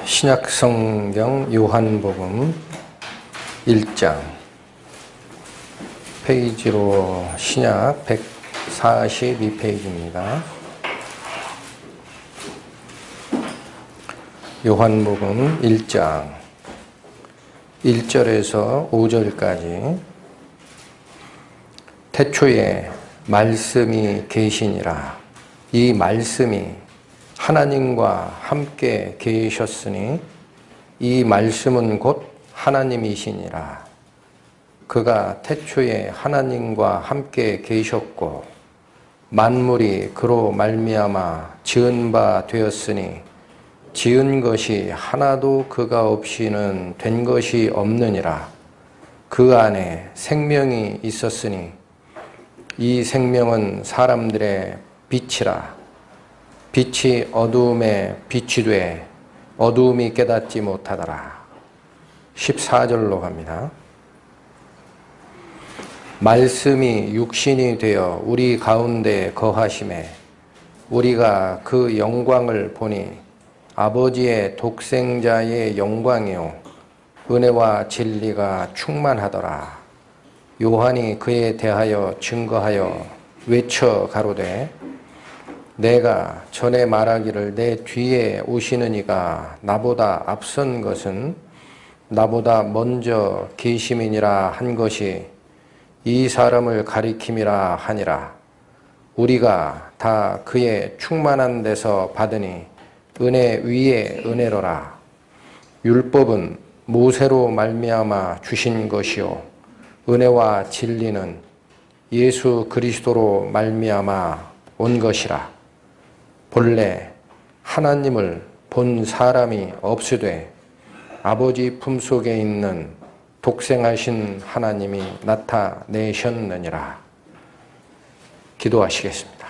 신약 성경 요한복음 1장 페이지로 신약 142페이지입니다. 요한복음 1장 1절에서 5절까지 태초에 말씀이 계시니라. 이 말씀이 하나님과 함께 계셨으니 이 말씀은 곧 하나님이시니라. 그가 태초에 하나님과 함께 계셨고 만물이 그로 말미암아 지은 바 되었으니 지은 것이 하나도 그가 없이는 된 것이 없느니라. 그 안에 생명이 있었으니 이 생명은 사람들의 빛이라. 빛이 어두움에 빛이 돼 어두움이 깨닫지 못하더라. 14절로 갑니다. 말씀이 육신이 되어 우리 가운데 거하심에 우리가 그 영광을 보니 아버지의 독생자의 영광이요 은혜와 진리가 충만하더라. 요한이 그에 대하여 증거하여 외쳐 가로되 내가 전에 말하기를 내 뒤에 오시는 이가 나보다 앞선 것은 나보다 먼저 계심이니라 한 것이 이 사람을 가리킴이라 하니라. 우리가 다 그의 충만한 데서 받으니 은혜 위에 은혜로라. 율법은 모세로 말미암아 주신 것이요 은혜와 진리는 예수 그리스도로 말미암아 온 것이라. 본래 하나님을 본 사람이 없으되 아버지 품속에 있는 독생하신 하나님이 나타내셨느니라. 기도하시겠습니다.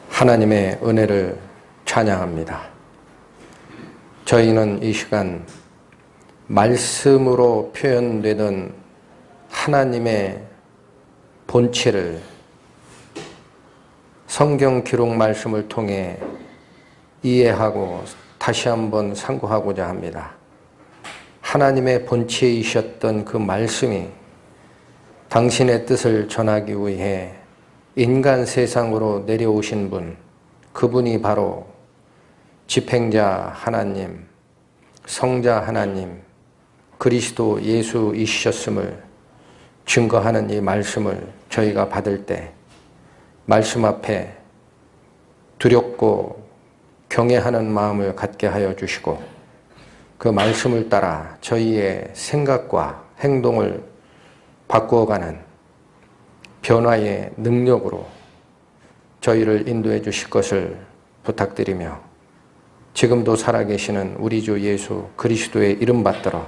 하나님의 은혜를 찬양합니다. 저희는 이 시간 말씀으로 표현되던 하나님의 본체를 성경 기록 말씀을 통해 이해하고 다시 한번 상고하고자 합니다. 하나님의 본체이셨던 그 말씀이 당신의 뜻을 전하기 위해 인간 세상으로 내려오신 분, 그분이 바로 집행자 하나님, 성자 하나님, 그리스도 예수이셨음을 증거하는 이 말씀을 저희가 받을 때 말씀 앞에 두렵고 경외하는 마음을 갖게 하여 주시고 그 말씀을 따라 저희의 생각과 행동을 바꾸어가는 변화의 능력으로 저희를 인도해 주실 것을 부탁드리며 지금도 살아계시는 우리 주 예수 그리스도의 이름 받들어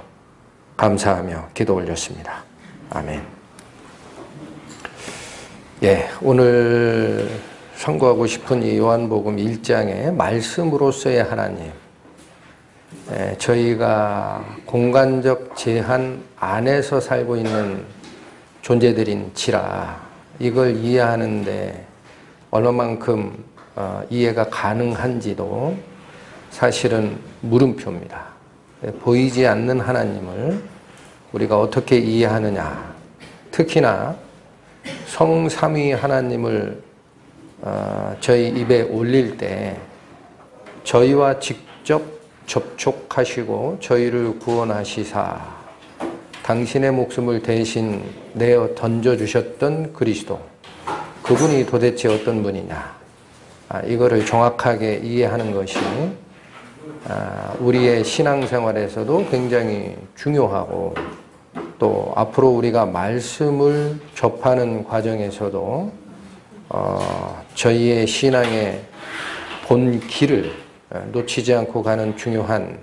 감사하며 기도 올렸습니다. 아멘. 오늘 선고하고 싶은 이 요한복음 1장의 말씀으로서의 하나님, 저희가 공간적 제한 안에서 살고 있는 존재들인지라 이걸 이해하는데 얼마만큼 이해가 가능한지도 사실은 물음표입니다. 보이지 않는 하나님을 우리가 어떻게 이해하느냐, 특히나 성삼위 하나님을 저희 입에 올릴 때 저희와 직접 접촉하시고 저희를 구원하시사 당신의 목숨을 대신 내어 던져주셨던 그리스도, 그분이 도대체 어떤 분이냐, 이거를 정확하게 이해하는 것이 우리의 신앙생활에서도 굉장히 중요하고 또 앞으로 우리가 말씀을 접하는 과정에서도 저희의 신앙의 본 길을 놓치지 않고 가는 중요한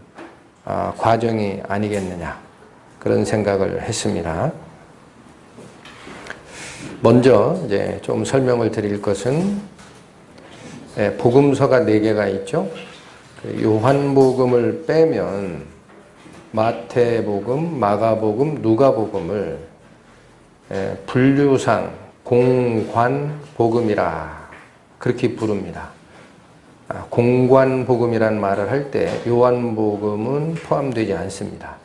과정이 아니겠느냐, 그런 생각을 했습니다. 먼저 이제 좀 설명을 드릴 것은 복음서가 4개가 있죠. 요한복음을 빼면 마태복음, 마가복음, 누가복음을 분류상 공관복음이라 그렇게 부릅니다. 공관복음이란 말을 할 때 요한복음은 포함되지 않습니다.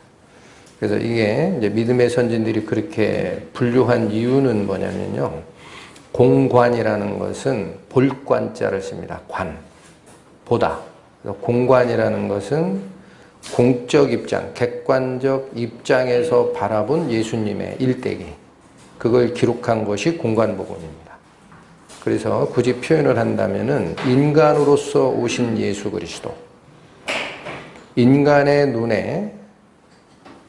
그래서 이게 이제 믿음의 선진들이 그렇게 분류한 이유는 뭐냐면요. 공관이라는 것은 볼관자를 씁니다. 관, 보다. 그래서 공관이라는 것은 공적 입장, 객관적 입장에서 바라본 예수님의 일대기. 그걸 기록한 것이 공관복음입니다. 그래서 굳이 표현을 한다면은 인간으로서 오신 예수 그리스도. 인간의 눈에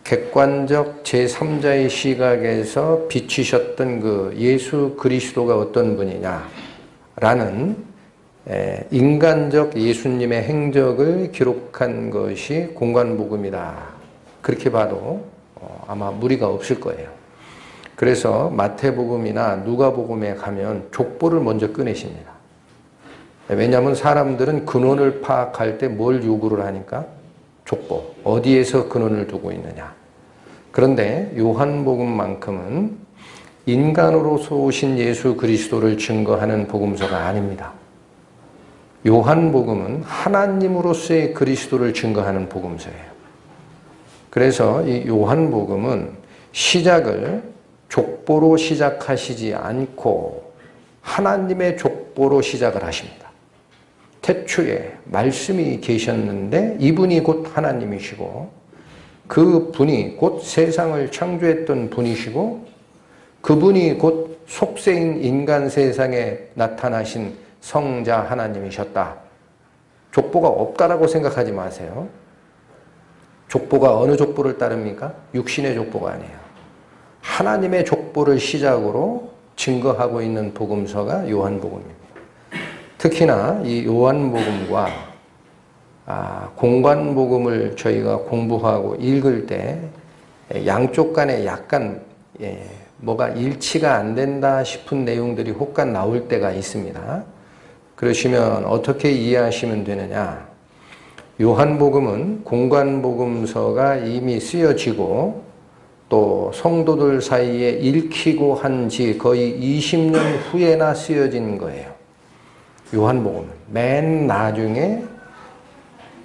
객관적 제3자의 시각에서 비추셨던 그 예수 그리스도가 어떤 분이냐라는 인간적 예수님의 행적을 기록한 것이 공관복음이다. 그렇게 봐도 아마 무리가 없을 거예요. 그래서 마태복음이나 누가복음에 가면 족보를 먼저 꺼내십니다. 왜냐하면 사람들은 근원을 파악할 때 뭘 요구를 하니까? 족보. 어디에서 근원을 두고 있느냐. 그런데 요한복음만큼은 인간으로서 오신 예수 그리스도를 증거하는 복음서가 아닙니다. 요한복음은 하나님으로서의 그리스도를 증거하는 복음서예요. 그래서 이 요한복음은 시작을 족보로 시작하시지 않고 하나님의 족보로 시작을 하십니다. 태초에 말씀이 계셨는데 이분이 곧 하나님이시고 그 분이 곧 세상을 창조했던 분이시고 그분이 곧 속세인 인간 세상에 나타나신 성자 하나님이셨다. 족보가 없다라고 생각하지 마세요. 족보가 어느 족보를 따릅니까? 육신의 족보가 아니에요. 하나님의 족보를 시작으로 증거하고 있는 복음서가 요한복음입니다. 특히나 이 요한복음과 공관복음을 저희가 공부하고 읽을 때 양쪽 간에 약간 뭐가 일치가 안 된다 싶은 내용들이 혹간 나올 때가 있습니다. 그러시면 어떻게 이해하시면 되느냐? 요한복음은 공관복음서가 이미 쓰여지고 또 성도들 사이에 읽히고 한 지 거의 20년 후에나 쓰여진 거예요. 요한복음은 맨 나중에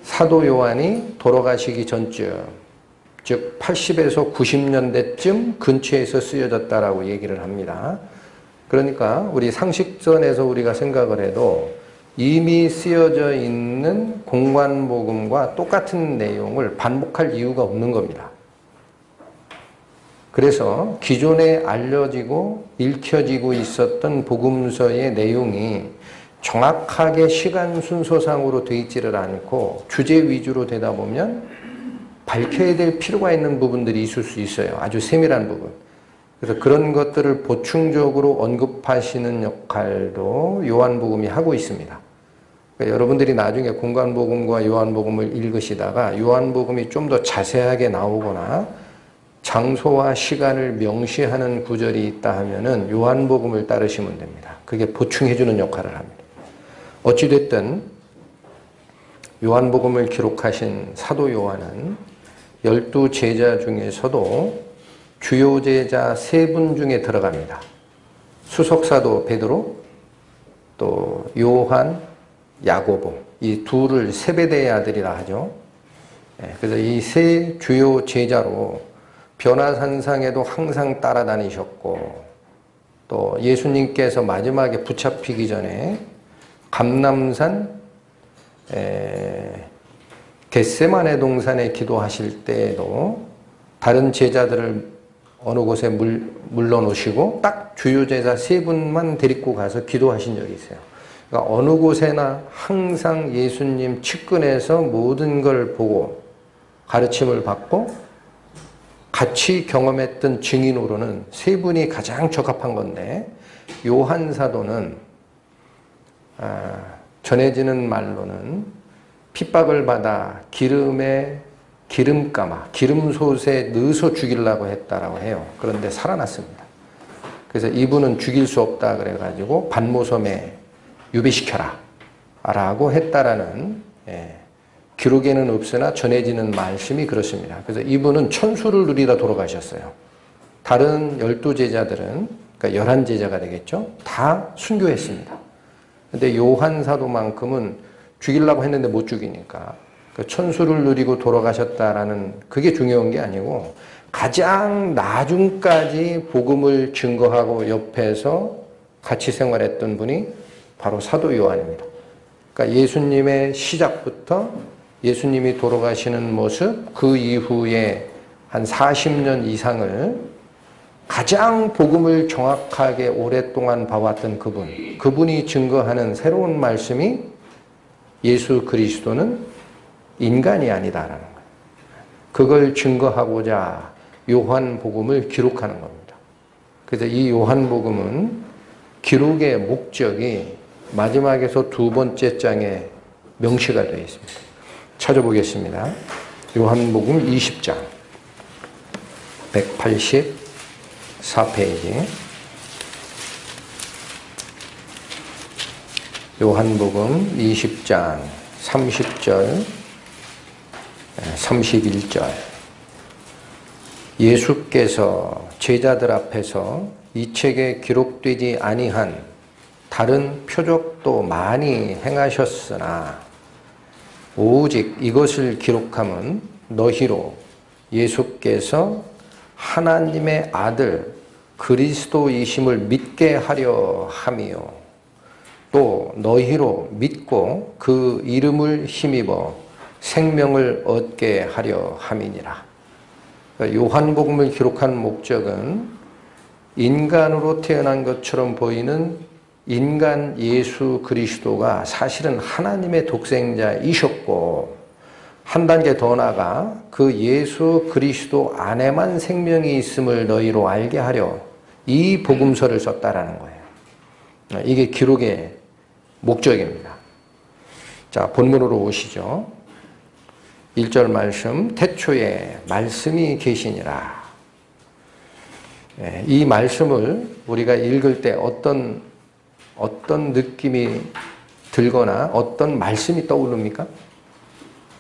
사도 요한이 돌아가시기 전쯤, 즉 80에서 90년대쯤 근처에서 쓰여졌다라고 얘기를 합니다. 그러니까 우리 상식선에서 우리가 생각을 해도 이미 쓰여져 있는 공관복음과 똑같은 내용을 반복할 이유가 없는 겁니다. 그래서 기존에 알려지고 읽혀지고 있었던 복음서의 내용이 정확하게 시간 순서상으로 되어 있지를 않고 주제 위주로 되다 보면 밝혀야 될 필요가 있는 부분들이 있을 수 있어요. 아주 세밀한 부분. 그래서 그런 것들을 보충적으로 언급하시는 역할도 요한복음이 하고 있습니다. 그러니까 여러분들이 나중에 공관복음과 요한복음을 읽으시다가 요한복음이 좀 더 자세하게 나오거나 장소와 시간을 명시하는 구절이 있다 하면은 요한복음을 따르시면 됩니다. 그게 보충해주는 역할을 합니다. 어찌됐든 요한복음을 기록하신 사도 요한은 12제자 중에서도 주요 제자 3분 중에 들어갑니다. 수석사도 베드로, 또 요한, 야고보, 이 둘을 세베대의 아들이라 하죠. 그래서 이 세 주요 제자로 변화산상에도 항상 따라다니셨고 또 예수님께서 마지막에 붙잡히기 전에 감람산 겟세마네 동산에 기도하실 때에도 다른 제자들을 어느 곳에 물러놓으시고 딱 주요 제자 3분만 데리고 가서 기도하신 적이 있어요. 그러니까 어느 곳에나 항상 예수님 측근에서 모든 걸 보고 가르침을 받고 같이 경험했던 증인으로는 3분이 가장 적합한 건데 요한 사도는 전해지는 말로는 핍박을 받아 기름에 기름가마, 기름솥에 넣어서 죽이려고 했다라고 해요. 그런데 살아났습니다. 그래서 이분은 죽일 수 없다 그래가지고 반모섬에 유배시켜라 라고 했다라는 기록에는 없으나 전해지는 말씀이 그렇습니다. 그래서 이분은 천수를 누리다 돌아가셨어요. 다른 12제자들은, 그러니까 11제자가 되겠죠. 다 순교했습니다. 근데 요한 사도만큼은 죽이려고 했는데 못 죽이니까. 그 천수를 누리고 돌아가셨다라는 그게 중요한 게 아니고 가장 나중까지 복음을 증거하고 옆에서 같이 생활했던 분이 바로 사도 요한입니다. 그러니까 예수님의 시작부터 예수님이 돌아가시는 모습, 그 이후에 한 40년 이상을 가장 복음을 정확하게 오랫동안 봐왔던 그분이 증거하는 새로운 말씀이 예수 그리스도는 인간이 아니다라는 거예요. 그걸 증거하고자 요한복음을 기록하는 겁니다. 그래서 이 요한복음은 기록의 목적이 마지막에서 두 번째 장에 명시가 되어 있습니다. 찾아보겠습니다. 요한복음 20장 184페이지 요한복음 20장 30절 31절 예수께서 제자들 앞에서 이 책에 기록되지 아니한 다른 표적도 많이 행하셨으나 오직 이것을 기록함은 너희로 예수께서 하나님의 아들 그리스도이심을 믿게 하려 함이요 또 너희로 믿고 그 이름을 힘입어 생명을 얻게 하려 함이니라. 요한복음을 기록한 목적은 인간으로 태어난 것처럼 보이는 인간 예수 그리스도가 사실은 하나님의 독생자이셨고 한 단계 더 나아가 그 예수 그리스도 안에만 생명이 있음을 너희로 알게 하려 이 복음서를 썼다라는 거예요. 이게 기록의 목적입니다. 자, 본문으로 오시죠. 1절 말씀, 태초에 말씀이 계시니라. 이 말씀을 우리가 읽을 때 어떤 느낌이 들거나 어떤 말씀이 떠오릅니까?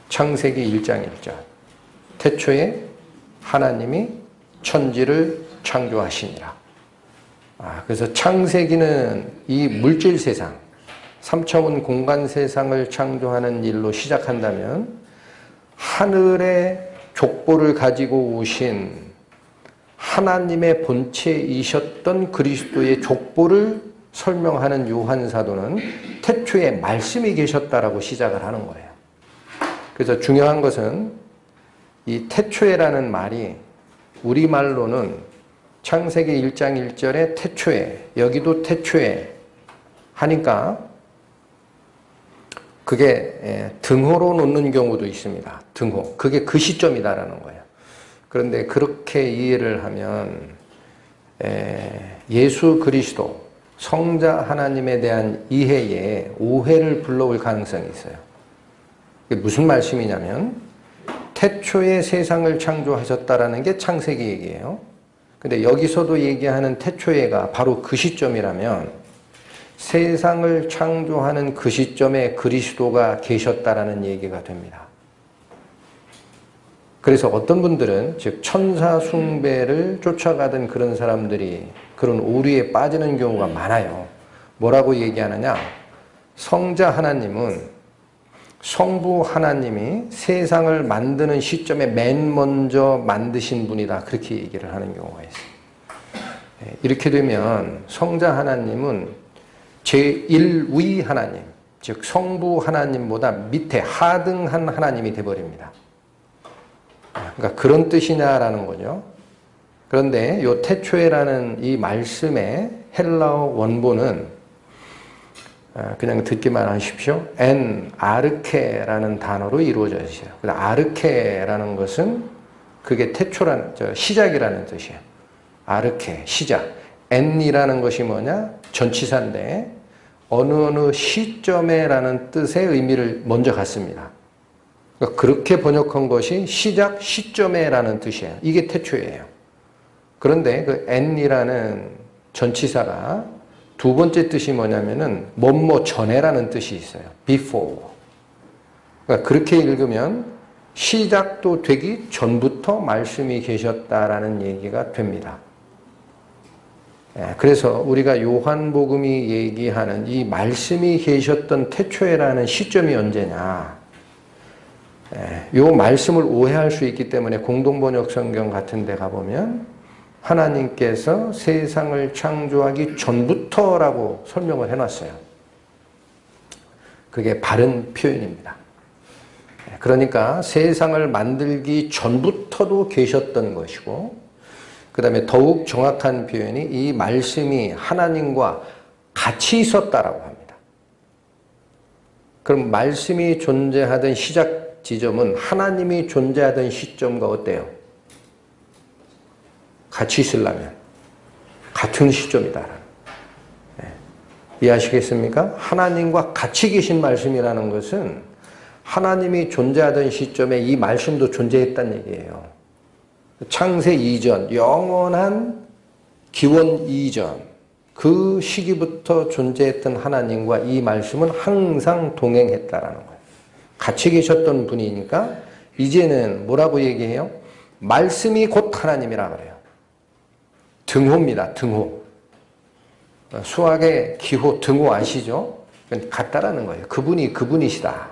창세기 1장 1절. 태초에 하나님이 천지를 창조하시니라. 그래서 창세기는 이 물질 세상, 3차원 공간 세상을 창조하는 일로 시작한다면 하늘의 족보를 가지고 오신 하나님의 본체이셨던 그리스도의 족보를 설명하는 요한 사도는 태초에 말씀이 계셨다라고 시작을 하는 거예요. 그래서 중요한 것은 이 태초에라는 말이 우리말로는 창세기 1장 1절에 태초에, 여기도 태초에 하니까 그게 등호로 놓는 경우도 있습니다. 등호. 그게 그 시점이다라는 거예요. 그런데 그렇게 이해를 하면 예수 그리스도 성자 하나님에 대한 이해에 오해를 불러올 가능성이 있어요. 그게 무슨 말씀이냐면 태초에 세상을 창조하셨다라는 게 창세기 얘기예요. 근데 여기서도 얘기하는 태초에가 바로 그 시점이라면 세상을 창조하는 그 시점에 그리스도가 계셨다라는 얘기가 됩니다. 그래서 어떤 분들은 즉 천사 숭배를 쫓아가던 그런 사람들이 그런 오류에 빠지는 경우가 많아요. 뭐라고 얘기하느냐? 성자 하나님은 성부 하나님이 세상을 만드는 시점에 맨 먼저 만드신 분이다. 그렇게 얘기를 하는 경우가 있어요. 이렇게 되면 성자 하나님은 제1위 하나님, 즉 성부 하나님보다 밑에 하등한 하나님이 되어버립니다. 그러니까 그런 뜻이냐라는 거죠. 그런데 이 태초에라는 이 말씀의 헬라어 원본은 그냥 듣기만 하십시오. 엔 아르케라는 단어로 이루어져 있어요. 아르케라는 것은 그게 태초란 시작이라는 뜻이에요. 아르케 시작. 엔이라는 것이 뭐냐? 전치사인데 어느 시점에라는 뜻의 의미를 먼저 갖습니다. 그러니까 그렇게 번역한 것이 시작 시점에라는 뜻이에요. 이게 태초예요. 그런데 그 n이라는 전치사가 두 번째 뜻이 뭐냐면은 뭐뭐 전에라는 뜻이 있어요. before. 그러니까 그렇게 읽으면 시작도 되기 전부터 말씀이 계셨다라는 얘기가 됩니다. 그래서 우리가 요한복음이 얘기하는 이 말씀이 계셨던 태초에라는 시점이 언제냐. 요 말씀을 오해할 수 있기 때문에 공동번역 성경 같은 데 가보면 하나님께서 세상을 창조하기 전부터라고 설명을 해놨어요. 그게 바른 표현입니다. 그러니까 세상을 만들기 전부터도 계셨던 것이고, 그 다음에 더욱 정확한 표현이 이 말씀이 하나님과 같이 있었다라고 합니다. 그럼 말씀이 존재하던 시작 지점은 하나님이 존재하던 시점과 어때요? 같이 있으려면 같은 시점이다. 이해하시겠습니까? 하나님과 같이 계신 말씀이라는 것은 하나님이 존재하던 시점에 이 말씀도 존재했다는 얘기예요. 창세 이전, 영원한 기원 이전, 그 시기부터 존재했던 하나님과 이 말씀은 항상 동행했다라는 거예요. 같이 계셨던 분이니까 이제는 뭐라고 얘기해요? 말씀이 곧 하나님이라 그래요. 등호입니다. 등호. 수학의 기호 등호 아시죠? 같다라는 거예요. 그분이 그분이시다.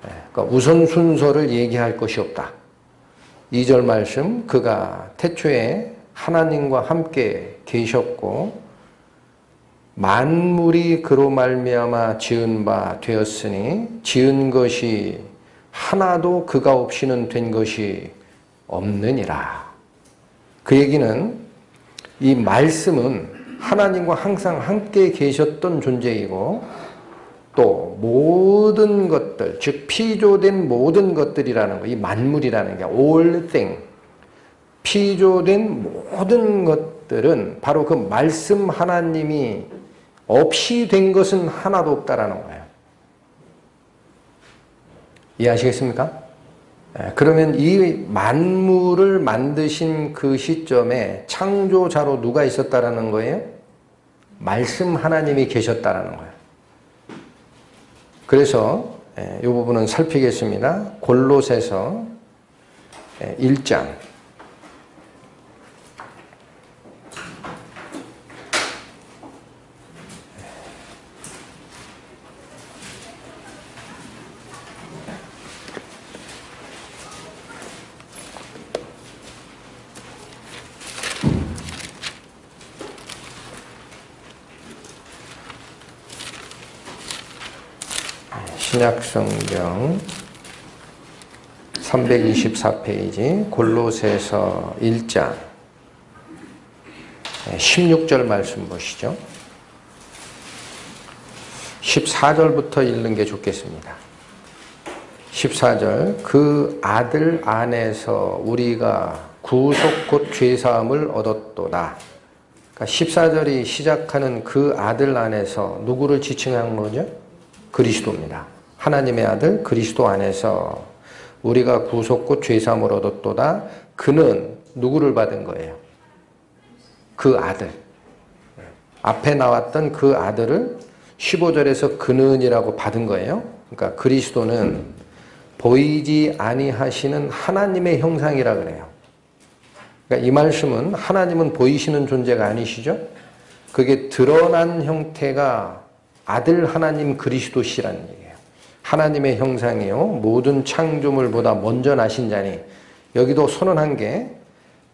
그러니까 우선 순서를 얘기할 것이 없다. 2절 말씀, 그가 태초에 하나님과 함께 계셨고 만물이 그로 말미암아 지은 바 되었으니 지은 것이 하나도 그가 없이는 된 것이 없느니라. 그 얘기는 이 말씀은 하나님과 항상 함께 계셨던 존재이고 또 모든 것들, 즉 피조된 모든 것들이라는 거, 이 만물이라는 게 all thing, 피조된 모든 것들은 바로 그 말씀 하나님이 없이 된 것은 하나도 없다라는 거예요. 이해하시겠습니까? 그러면 이 만물을 만드신 그 시점에 창조자로 누가 있었다라는 거예요? 말씀 하나님이 계셨다라는 거예요. 그래서 이 부분은 살피겠습니다. 골로새서 1장 신약성경 324페이지 골로새서 1장 16절 말씀 보시죠. 14절부터 읽는 게 좋겠습니다. 14절, 그 아들 안에서 우리가 구속 곧 죄사함을 얻었도다. 그러니까 14절이 시작하는 그 아들 안에서 누구를 지칭한 거죠? 그리스도입니다. 하나님의 아들 그리스도 안에서 우리가 구속 곧 죄사함을 얻었도다. 그는 누구를 받은 거예요? 그 아들. 앞에 나왔던 그 아들을 15절에서 그는이라고 받은 거예요. 그러니까 그리스도는 보이지 아니하시는 하나님의 형상이라 그래요. 그러니까 이 말씀은 하나님은 보이시는 존재가 아니시죠? 그게 드러난 형태가 아들 하나님 그리스도시라는 얘기예요. 하나님의 형상이요 모든 창조물보다 먼저 나신 자니, 여기도 선언한 게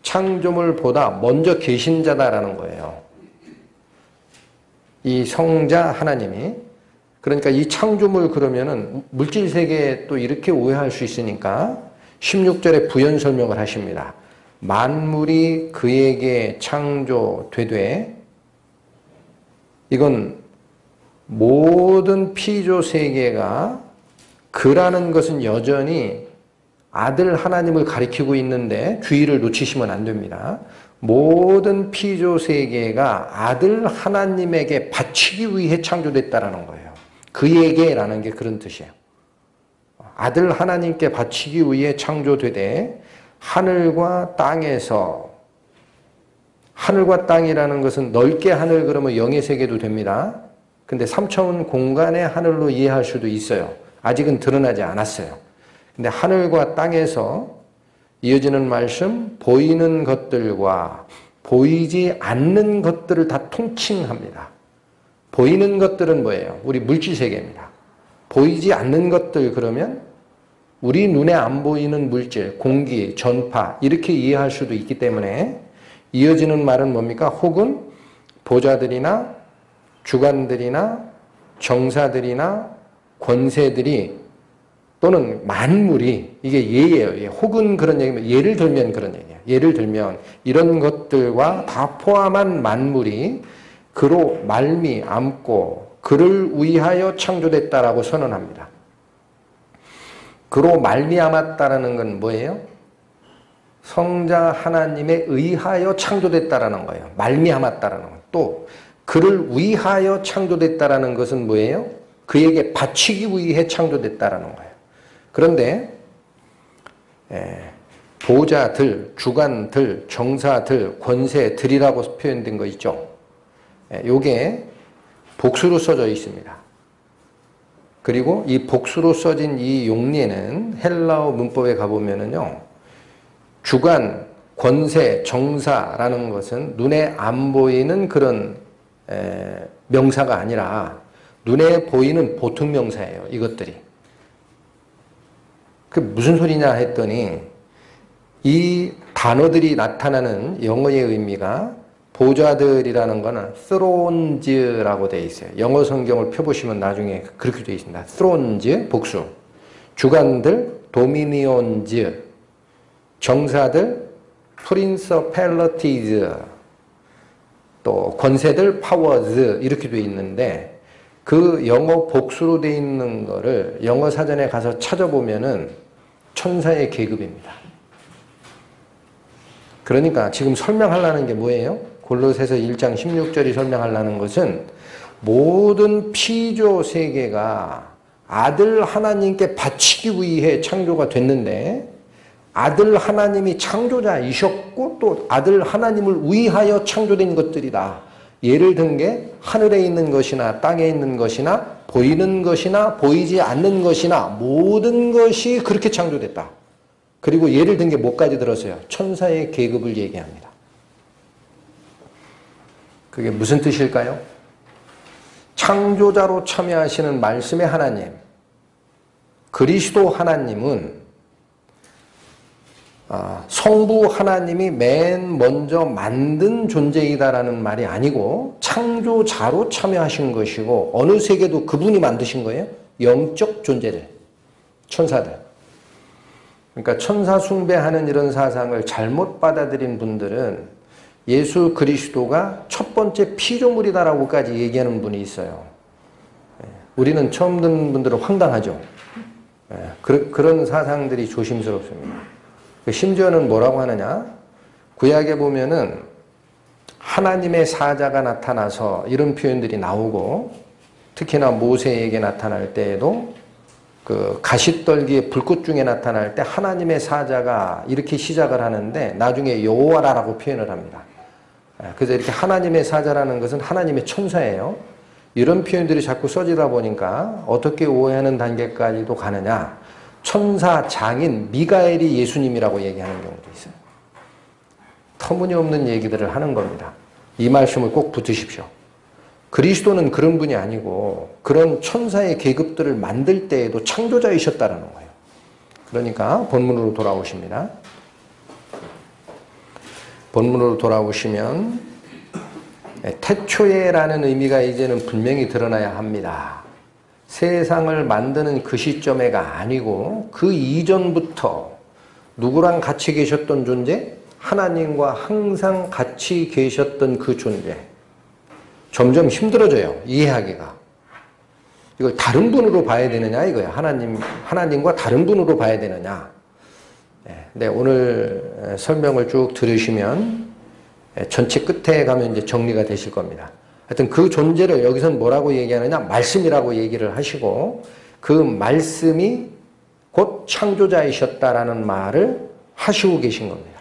창조물보다 먼저 계신 자다라는 거예요. 이 성자 하나님이. 그러니까 이 창조물 그러면은 물질 세계에 또 이렇게 오해할 수 있으니까 16절에 부연 설명을 하십니다. 만물이 그에게 창조되되, 이건 모든 피조 세계가 그라는 것은 여전히 아들 하나님을 가리키고 있는데 주의를 놓치시면 안 됩니다. 모든 피조 세계가 아들 하나님에게 바치기 위해 창조됐다라는 거예요. 그에게라는 게 그런 뜻이에요. 아들 하나님께 바치기 위해 창조되되 하늘과 땅에서, 하늘과 땅이라는 것은 넓게 하늘 그러면 영의 세계도 됩니다. 근데 3차원 공간의 하늘로 이해할 수도 있어요. 아직은 드러나지 않았어요. 근데 하늘과 땅에서 이어지는 말씀, 보이는 것들과 보이지 않는 것들을 다 통칭합니다. 보이는 것들은 뭐예요? 우리 물질 세계입니다. 보이지 않는 것들 그러면 우리 눈에 안 보이는 물질, 공기, 전파 이렇게 이해할 수도 있기 때문에 이어지는 말은 뭡니까? 혹은 보좌들이나 주관들이나 정사들이나 권세들이 또는 만물이 이게 예예요. 혹은 그런 얘기면 예를 들면 그런 얘기예요. 예를 들면 이런 것들과 다 포함한 만물이 그로 말미암고 그를 위하여 창조됐다라고 선언합니다. 그로 말미암았다라는 건 뭐예요? 성자 하나님에 의하여 창조됐다라는 거예요. 말미암았다라는 건. 또 그를 위하여 창조됐다라는 것은 뭐예요? 그에게 바치기 위해 창조됐다라는 거예요. 그런데 보좌들, 주관들, 정사들, 권세들이라고 표현된 거 있죠. 요게 복수로 써져 있습니다. 그리고 이 복수로 써진 이 용례는 헬라어 문법에 가보면은요, 주관, 권세, 정사라는 것은 눈에 안 보이는 그런 명사가 아니라 눈에 보이는 보통 명사예요. 이것들이. 그 무슨 소리냐 했더니 이 단어들이 나타나는 영어의 의미가 보좌들이라는 거는 thrones라고 되어 있어요. 영어 성경을 펴보시면 나중에 그렇게 되어 있습니다. thrones, 복수. 주관들, dominions. 정사들, principalities. 또 권세들, powers. 이렇게 되어 있는데 그 영어 복수로 되어 있는 거를 영어 사전에 가서 찾아보면은 천사의 계급입니다. 그러니까 지금 설명하려는 게 뭐예요? 골로새서 1장 16절이 설명하려는 것은 모든 피조 세계가 아들 하나님께 바치기 위해 창조가 됐는데 아들 하나님이 창조자이셨고 또 아들 하나님을 위하여 창조된 것들이다. 예를 든 게 하늘에 있는 것이나 땅에 있는 것이나 보이는 것이나 보이지 않는 것이나 모든 것이 그렇게 창조됐다. 그리고 예를 든 게 뭐까지 들었어요? 천사의 계급을 얘기합니다. 그게 무슨 뜻일까요? 창조자로 참여하시는 말씀의 하나님, 그리스도 하나님은 성부 하나님이 맨 먼저 만든 존재이다라는 말이 아니고 창조자로 참여하신 것이고 어느 세계도 그분이 만드신 거예요? 영적 존재들, 천사들. 그러니까 천사 숭배하는 이런 사상을 잘못 받아들인 분들은 예수 그리스도가 첫 번째 피조물이다라고까지 얘기하는 분이 있어요. 우리는 처음 듣는 분들은 황당하죠. 그런 사상들이 조심스럽습니다. 심지어는 뭐라고 하느냐? 구약에 보면은 하나님의 사자가 나타나서 이런 표현들이 나오고 특히나 모세에게 나타날 때에도 그 가시떨기의 불꽃 중에 나타날 때 하나님의 사자가 이렇게 시작을 하는데 나중에 여호와라고 표현을 합니다. 그래서 이렇게 하나님의 사자라는 것은 하나님의 천사예요. 이런 표현들이 자꾸 써지다 보니까 어떻게 오해하는 단계까지도 가느냐. 천사 장인 미가엘이 예수님이라고 얘기하는 경우도 있어요. 터무니없는 얘기들을 하는 겁니다. 이 말씀을 꼭 붙으십시오. 그리스도는 그런 분이 아니고 그런 천사의 계급들을 만들 때에도 창조자이셨다는 거예요. 그러니까 본문으로 돌아오십니다. 본문으로 돌아오시면 태초에라는 의미가 이제는 분명히 드러나야 합니다. 세상을 만드는 그 시점에가 아니고 그 이전부터 누구랑 같이 계셨던 존재? 하나님과 항상 같이 계셨던 그 존재. 점점 힘들어져요. 이해하기가. 이걸 다른 분으로 봐야 되느냐 이거야. 하나님과 다른 분으로 봐야 되느냐. 네, 오늘 설명을 쭉 들으시면 전체 끝에 가면 이제 정리가 되실 겁니다. 하여튼 그 존재를 여기서는 뭐라고 얘기하느냐? 말씀이라고 얘기를 하시고 그 말씀이 곧 창조자이셨다라는 말을 하시고 계신 겁니다.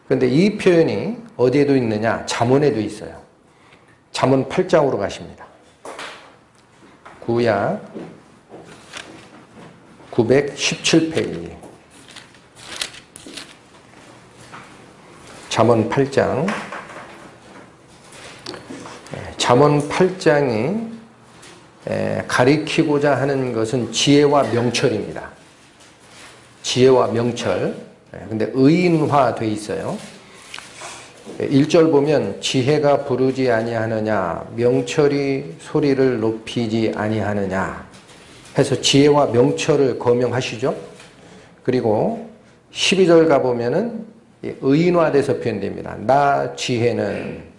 그런데 이 표현이 어디에도 있느냐? 잠언에도 있어요. 잠언 8장으로 가십니다. 구약 917페이지. 잠언 8장 잠언 8장이 가리키고자 하는 것은 지혜와 명철입니다. 지혜와 명철. 근데 의인화되어 있어요. 1절 보면 지혜가 부르지 아니하느냐, 명철이 소리를 높이지 아니하느냐 해서 지혜와 명철을 거명하시죠. 그리고 12절 가보면은 의인화돼서 표현됩니다. 나 지혜는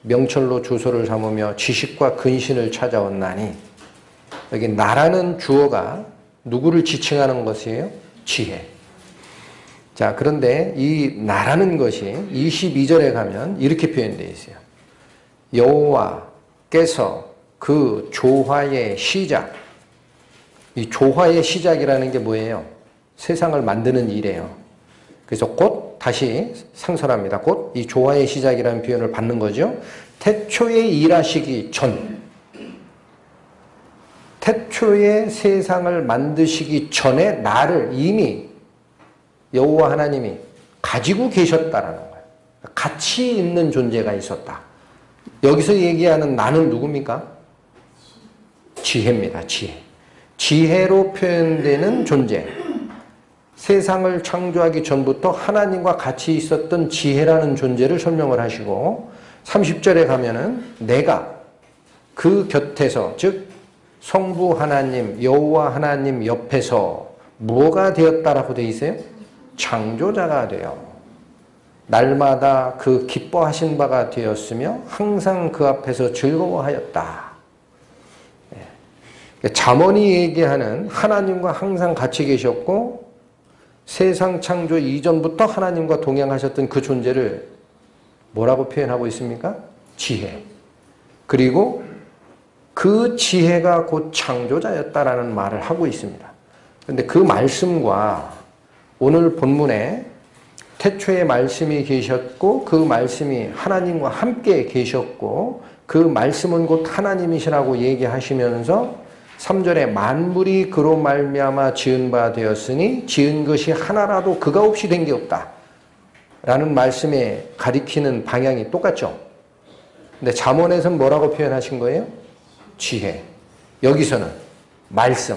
명철로 주소를 삼으며 지식과 근신을 찾아왔나니. 여기 나라는 주어가 누구를 지칭하는 것이에요? 지혜. 자, 그런데 이 나라는 것이 22절에 가면 이렇게 표현되어 있어요. 여호와께서 그 조화의 시작. 이 조화의 시작이라는 게 뭐예요? 세상을 만드는 일이에요. 그래서 곧 다시 상설합니다. 곧 이 조화의 시작이라는 표현을 받는 거죠. 태초에 일하시기 전, 태초에 세상을 만드시기 전에 나를 이미 여호와 하나님이 가지고 계셨다라는 거예요. 가치 있는 존재가 있었다. 여기서 얘기하는 나는 누굽니까? 지혜입니다. 지혜. 지혜로 표현되는 존재. 세상을 창조하기 전부터 하나님과 같이 있었던 지혜라는 존재를 설명을 하시고 30절에 가면은 내가 그 곁에서, 즉 성부 하나님, 여호와 하나님 옆에서 뭐가 되었다라고 되어 있어요? 창조자가 되어 날마다 그 기뻐하신 바가 되었으며 항상 그 앞에서 즐거워하였다. 잠언이 얘기하는 하나님과 항상 같이 계셨고 세상 창조 이전부터 하나님과 동행하셨던 그 존재를 뭐라고 표현하고 있습니까? 지혜. 그리고 그 지혜가 곧 창조자였다라는 말을 하고 있습니다. 그런데 그 말씀과 오늘 본문에 태초에 말씀이 계셨고 그 말씀이 하나님과 함께 계셨고 그 말씀은 곧 하나님이시라고 얘기하시면서 3절에 만물이 그로 말미암아 지은 바 되었으니 지은 것이 하나라도 그가 없이 된 게 없다 라는 말씀에 가리키는 방향이 똑같죠. 근데 잠언에서는 뭐라고 표현하신 거예요? 지혜. 여기서는 말씀.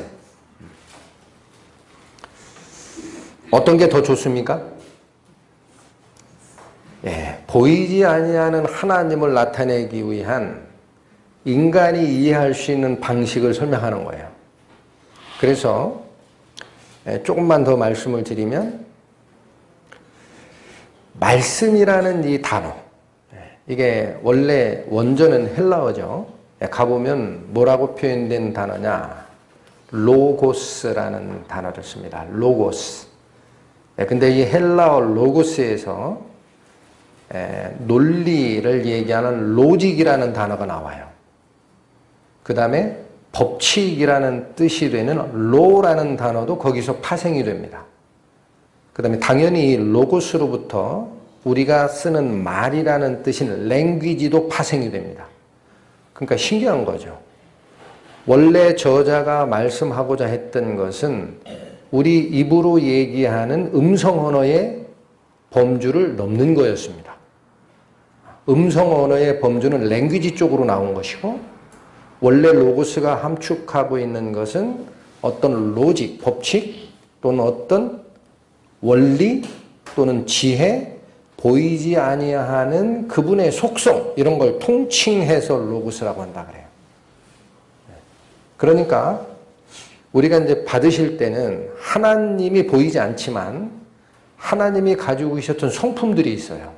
어떤 게 더 좋습니까? 보이지 아니하는 하나님을 나타내기 위한 인간이 이해할 수 있는 방식을 설명하는 거예요. 그래서 조금만 더 말씀을 드리면 말씀이라는 이 단어, 이게 원래 원전은 헬라어죠. 가보면 뭐라고 표현된 단어냐? 로고스라는 단어를 씁니다. 로고스. 근데 이 헬라어 로고스에서 논리를 얘기하는 로직이라는 단어가 나와요. 그 다음에 법칙이라는 뜻이 되는 로라는 단어도 거기서 파생이 됩니다. 그 다음에 당연히 이 로고스로부터 우리가 쓰는 말이라는 뜻인 랭귀지도 파생이 됩니다. 그러니까 신기한 거죠. 원래 저자가 말씀하고자 했던 것은 우리 입으로 얘기하는 음성 언어의 범주를 넘는 거였습니다. 음성 언어의 범주는 랭귀지 쪽으로 나온 것이고 원래 로고스가 함축하고 있는 것은 어떤 로직, 법칙 또는 어떤 원리 또는 지혜, 보이지 아니하는 그분의 속성 이런 걸 통칭해서 로고스라고 한다 그래요. 그러니까 우리가 이제 받으실 때는 하나님이 보이지 않지만 하나님이 가지고 계셨던 성품들이 있어요.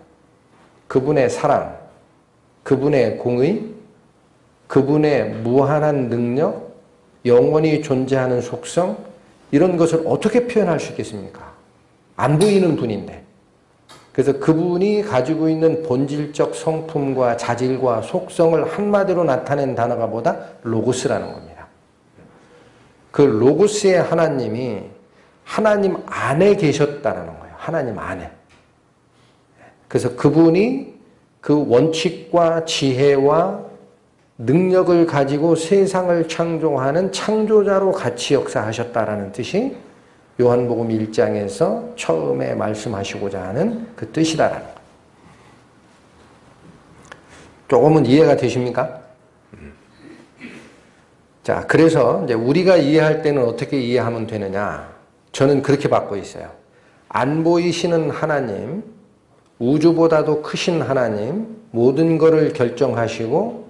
그분의 사랑, 그분의 공의, 그분의 무한한 능력, 영원히 존재하는 속성 이런 것을 어떻게 표현할 수 있겠습니까? 안 보이는 분인데. 그래서 그분이 가지고 있는 본질적 성품과 자질과 속성을 한마디로 나타낸 단어가 뭐다? 로고스라는 겁니다. 그 로고스의 하나님이 하나님 안에 계셨다는 거예요. 하나님 안에. 그래서 그분이 그 원칙과 지혜와 능력을 가지고 세상을 창조하는 창조자로 같이 역사하셨다라는 뜻이 요한복음 1장에서 처음에 말씀하시고자 하는 그 뜻이다라는 거예요. 조금은 이해가 되십니까? 자, 그래서 이제 우리가 이해할 때는 어떻게 이해하면 되느냐? 저는 그렇게 받고 있어요. 안 보이시는 하나님, 우주보다도 크신 하나님, 모든 것을 결정하시고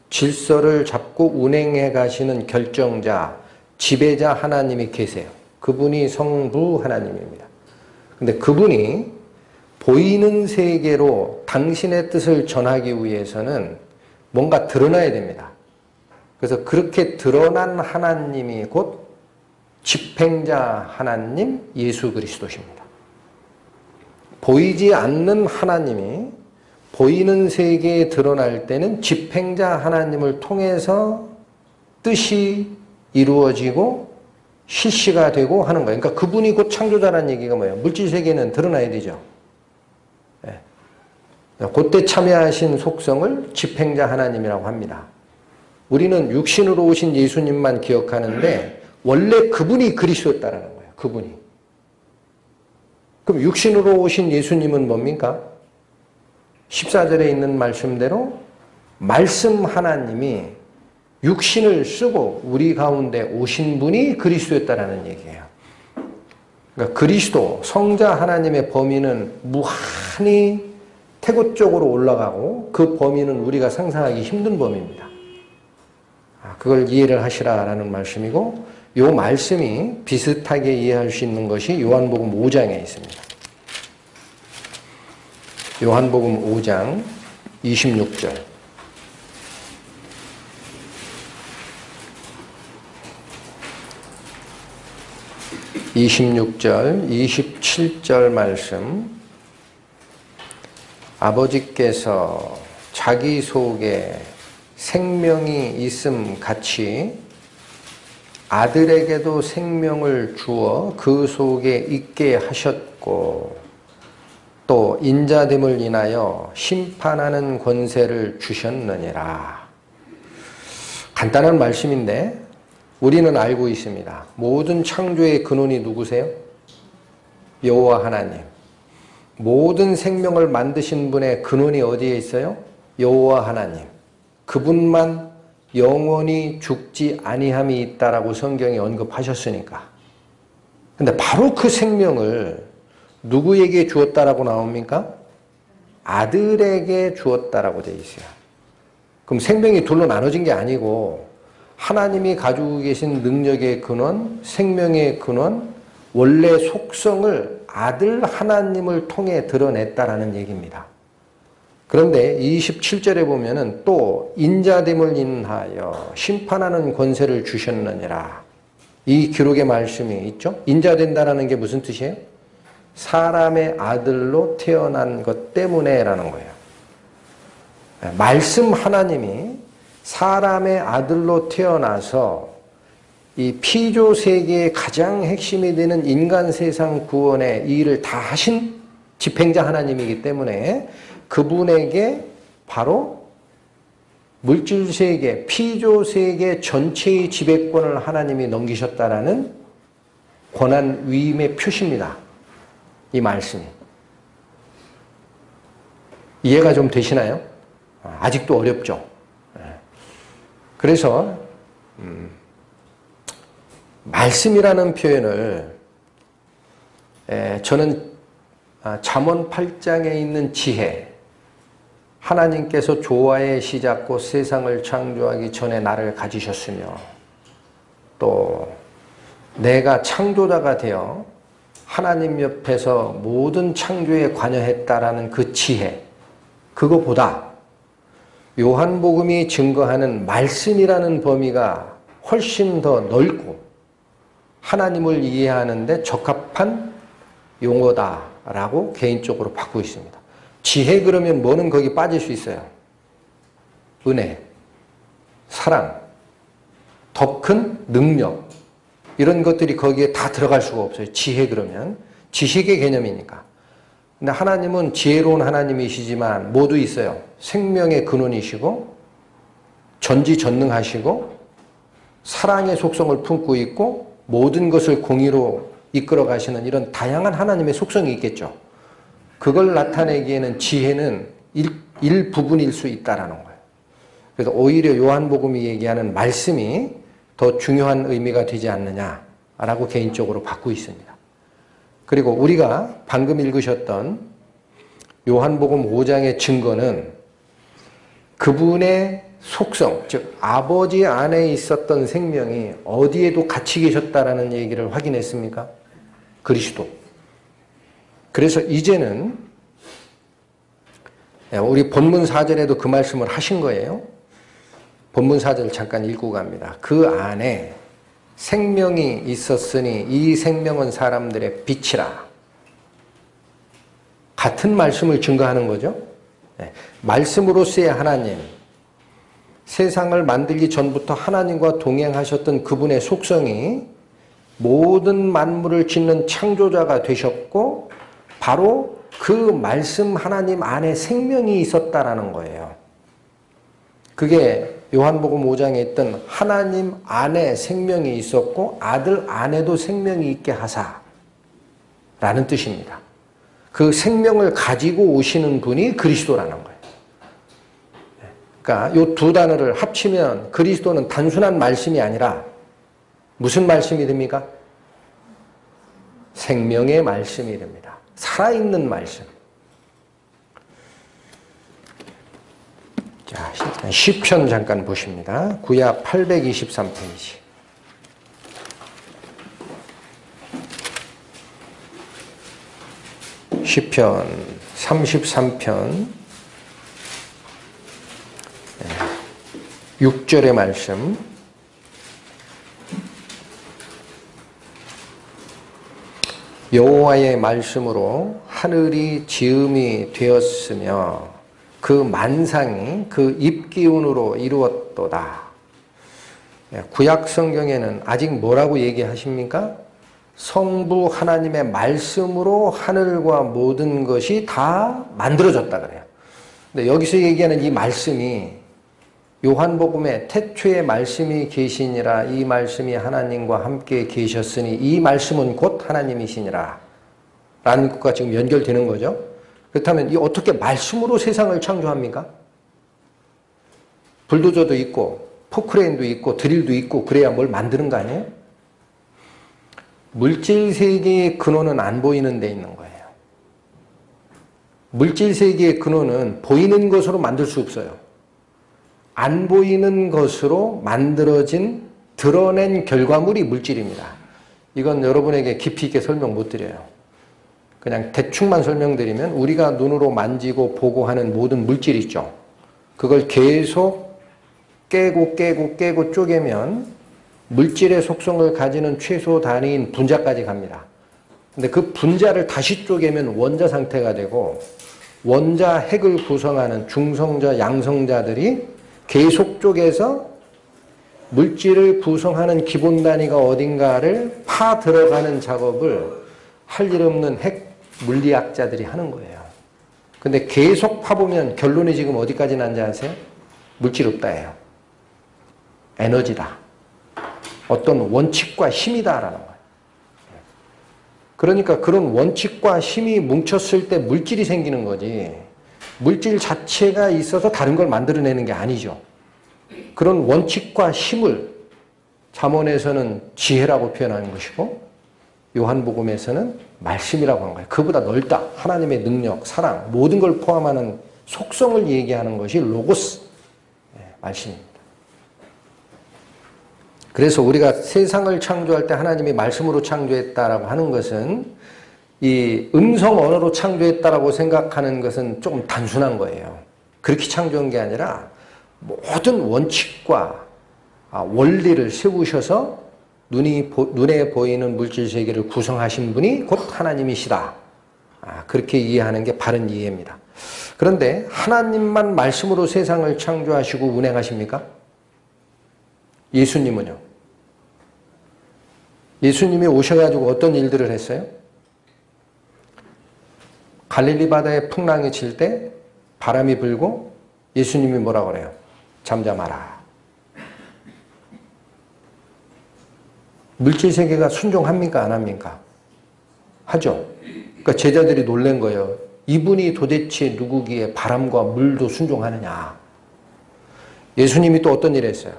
질서를 잡고 운행해 가시는 결정자, 지배자 하나님이 계세요. 그분이 성부 하나님입니다. 근데 그분이 보이는 세계로 당신의 뜻을 전하기 위해서는 뭔가 드러나야 됩니다. 그래서 그렇게 드러난 하나님이 곧 집행자 하나님 예수 그리스도십니다. 보이지 않는 하나님이 보이는 세계에 드러날 때는 집행자 하나님을 통해서 뜻이 이루어지고 실시가 되고 하는 거예요. 그러니까 그분이 곧 창조자라는 얘기가 뭐예요? 물질 세계는 드러나야 되죠. 네. 그때 참여하신 속성을 집행자 하나님이라고 합니다. 우리는 육신으로 오신 예수님만 기억하는데 원래 그분이 그리스도였다라는 거예요. 그분이. 그럼 육신으로 오신 예수님은 뭡니까? 14절에 있는 말씀대로 말씀 하나님이 육신을 쓰고 우리 가운데 오신 분이 그리스도였다라는 얘기예요. 그러니까 그리스도, 성자 하나님의 범위는 무한히 태고 쪽으로 올라가고 그 범위는 우리가 상상하기 힘든 범위입니다. 그걸 이해를 하시라라는 말씀이고 이 말씀이 비슷하게 이해할 수 있는 것이 요한복음 5장에 있습니다. 요한복음 5장 26절. (26절) (27절) 말씀. 아버지께서 자기 속에 생명이 있음 같이 아들에게도 생명을 주어 그 속에 있게 하셨고 또 인자됨을 인하여 심판하는 권세를 주셨느니라. 간단한 말씀인데 우리는 알고 있습니다. 모든 창조의 근원이 누구세요? 여호와 하나님. 모든 생명을 만드신 분의 근원이 어디에 있어요? 여호와 하나님. 그분만 영원히 죽지 아니함이 있다라고 성경에 언급하셨으니까. 근데 바로 그 생명을 누구에게 주었다라고 나옵니까? 아들에게 주었다라고 되어 있어요. 그럼 생명이 둘로 나눠진 게 아니고 하나님이 가지고 계신 능력의 근원, 생명의 근원, 원래 속성을 아들 하나님을 통해 드러냈다라는 얘기입니다. 그런데 27절에 보면은 또 인자됨을 인하여 심판하는 권세를 주셨느니라. 이 기록의 말씀이 있죠. 인자된다라는 게 무슨 뜻이에요? 사람의 아들로 태어난 것 때문에라는 거예요. 말씀 하나님이 사람의 아들로 태어나서 이 피조 세계의 가장 핵심이 되는 인간 세상 구원의 이 일을 다 하신 집행자 하나님이기 때문에 그분에게 바로 물질 세계, 피조 세계 전체의 지배권을 하나님이 넘기셨다라는 권한 위임의 표시입니다. 이 말씀이. 이해가 좀 되시나요? 아직도 어렵죠. 그래서 말씀이라는 표현을 저는 잠언 8장에 있는 지혜, 하나님께서 조화의 시작 곧 세상을 창조하기 전에 나를 가지셨으며 또 내가 창조자가 되어 하나님 옆에서 모든 창조에 관여했다라는 그 지혜, 그거보다 요한복음이 증거하는 말씀이라는 범위가 훨씬 더 넓고 하나님을 이해하는데 적합한 용어다라고 개인적으로 받고 있습니다. 지혜 그러면 뭐는 거기 빠질 수 있어요? 은혜, 사랑, 더 큰 능력 이런 것들이 거기에 다 들어갈 수가 없어요. 지혜 그러면 지식의 개념이니까. 근데 하나님은 지혜로운 하나님이시지만 모두 있어요. 생명의 근원이시고 전지전능하시고 사랑의 속성을 품고 있고 모든 것을 공의로 이끌어 가시는 이런 다양한 하나님의 속성이 있겠죠. 그걸 나타내기에는 지혜는 일부분일 수 있다라는 거예요. 그래서 오히려 요한복음이 얘기하는 말씀이 더 중요한 의미가 되지 않느냐라고 개인적으로 받고 있습니다. 그리고 우리가 방금 읽으셨던 요한복음 5장의 증거는 그분의 속성, 즉 아버지 안에 있었던 생명이 어디에도 같이 계셨다라는 얘기를 확인했습니까? 그리스도. 그래서 이제는 우리 본문 4절에도 그 말씀을 하신 거예요. 본문 4절 잠깐 읽고 갑니다. 그 안에 생명이 있었으니 이 생명은 사람들의 빛이라. 같은 말씀을 증거하는 거죠. 말씀으로서의 하나님, 세상을 만들기 전부터 하나님과 동행하셨던 그분의 속성이 모든 만물을 짓는 창조자가 되셨고 바로 그 말씀 하나님 안에 생명이 있었다라는 거예요. 그게 요한복음 5장에 있던 하나님 안에 생명이 있었고 아들 안에도 생명이 있게 하사 라는 뜻입니다. 그 생명을 가지고 오시는 분이 그리스도라는 거예요. 그러니까 이 두 단어를 합치면 그리스도는 단순한 말씀이 아니라 무슨 말씀이 됩니까? 생명의 말씀이 됩니다. 살아있는 말씀. 자, 시편 잠깐 보십니다. 구약 823페이지. 시편 33편 6절의 말씀. 여호와의 말씀으로 하늘이 지음이 되었으며 그 만상이 그 입기운으로 이루었도다. 구약 성경에는 아직 뭐라고 얘기하십니까? 성부 하나님의 말씀으로 하늘과 모든 것이 다 만들어졌다 그래요. 근데 여기서 얘기하는 이 말씀이 요한복음에 태초에 말씀이 계시니라 이 말씀이 하나님과 함께 계셨으니 이 말씀은 곧 하나님이시니라 라는 것과 지금 연결되는 거죠. 그렇다면 이 어떻게 말씀으로 세상을 창조합니까? 불도저도 있고 포크레인도 있고 드릴도 있고 그래야 뭘 만드는 거 아니에요? 물질 세계의 근원은 안 보이는 데 있는 거예요. 물질 세계의 근원은 보이는 것으로 만들 수 없어요. 안 보이는 것으로 만들어진 드러낸 결과물이 물질입니다. 이건 여러분에게 깊이 있게 설명 못 드려요. 그냥 대충만 설명드리면 우리가 눈으로 만지고 보고 하는 모든 물질 있죠. 그걸 계속 깨고 쪼개면 물질의 속성을 가지는 최소 단위인 분자까지 갑니다. 근데 그 분자를 다시 쪼개면 원자 상태가 되고 원자 핵을 구성하는 중성자, 양성자들이 계속 쪼개서 물질을 구성하는 기본 단위가 어딘가를 파 들어가는 작업을 할 일 없는 핵 물리학자들이 하는 거예요. 근데 계속 파보면 결론이 지금 어디까지 난지 아세요? 물질 없다예요. 에너지다. 어떤 원칙과 힘이다라는 거예요. 그러니까 그런 원칙과 힘이 뭉쳤을 때 물질이 생기는 거지 물질 자체가 있어서 다른 걸 만들어내는 게 아니죠. 그런 원칙과 힘을 잠언에서는 지혜라고 표현하는 것이고 요한복음에서는 말씀이라고 하는 거예요. 그보다 넓다. 하나님의 능력, 사랑, 모든 걸 포함하는 속성을 얘기하는 것이 로고스, 말씀입니다. 그래서 우리가 세상을 창조할 때 하나님이 말씀으로 창조했다라고 하는 것은 이 음성 언어로 창조했다라고 생각하는 것은 조금 단순한 거예요. 그렇게 창조한 게 아니라 모든 원칙과 원리를 세우셔서 눈에 보이는 물질 세계를 구성하신 분이 곧 하나님이시다. 그렇게 이해하는 게 바른 이해입니다. 그런데 하나님만 말씀으로 세상을 창조하시고 운행하십니까? 예수님은요? 예수님이 오셔가지고 어떤 일들을 했어요? 갈릴리 바다에 풍랑이 칠 때 바람이 불고 예수님이 뭐라 그래요? 잠잠하라. 물질 세계가 순종합니까? 안 합니까? 하죠. 그러니까 제자들이 놀란 거예요. 이분이 도대체 누구기에 바람과 물도 순종하느냐. 예수님이 또 어떤 일을 했어요?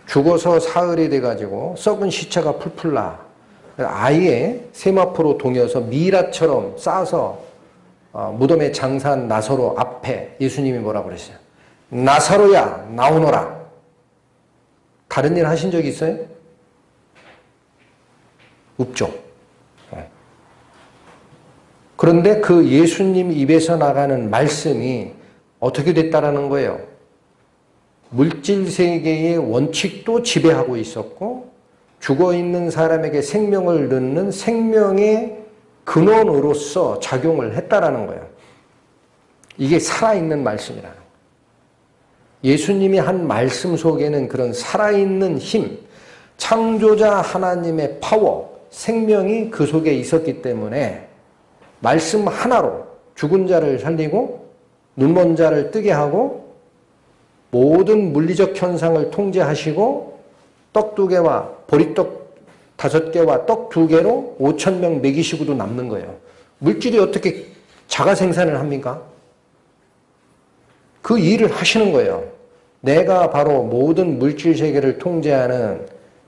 죽어서 사흘이 돼가지고 썩은 시체가 풀풀 나. 아예 세마포로 동여서 미라처럼 싸서 무덤에 장사한 나사로 앞에 예수님이 뭐라고 그랬어요? 나사로야 나오너라. 다른 일 하신 적 있어요? 없죠. 그런데 그 예수님 입에서 나가는 말씀이 어떻게 됐다라는 거예요? 물질 세계의 원칙도 지배하고 있었고 죽어있는 사람에게 생명을 넣는 생명의 근원으로서 작용을 했다라는 거예요. 이게 살아있는 말씀이라는 거예요. 예수님이 한 말씀 속에는 그런 살아있는 힘, 창조자 하나님의 파워, 생명이 그 속에 있었기 때문에 말씀 하나로 죽은 자를 살리고 눈먼 자를 뜨게 하고 모든 물리적 현상을 통제하시고 떡 2개와 보리떡 5개와 떡 2개로 5,000명 먹이시고도 남는 거예요. 물질이 어떻게 자가 생산을 합니까? 그 일을 하시는 거예요. 내가 바로 모든 물질 세계를 통제하는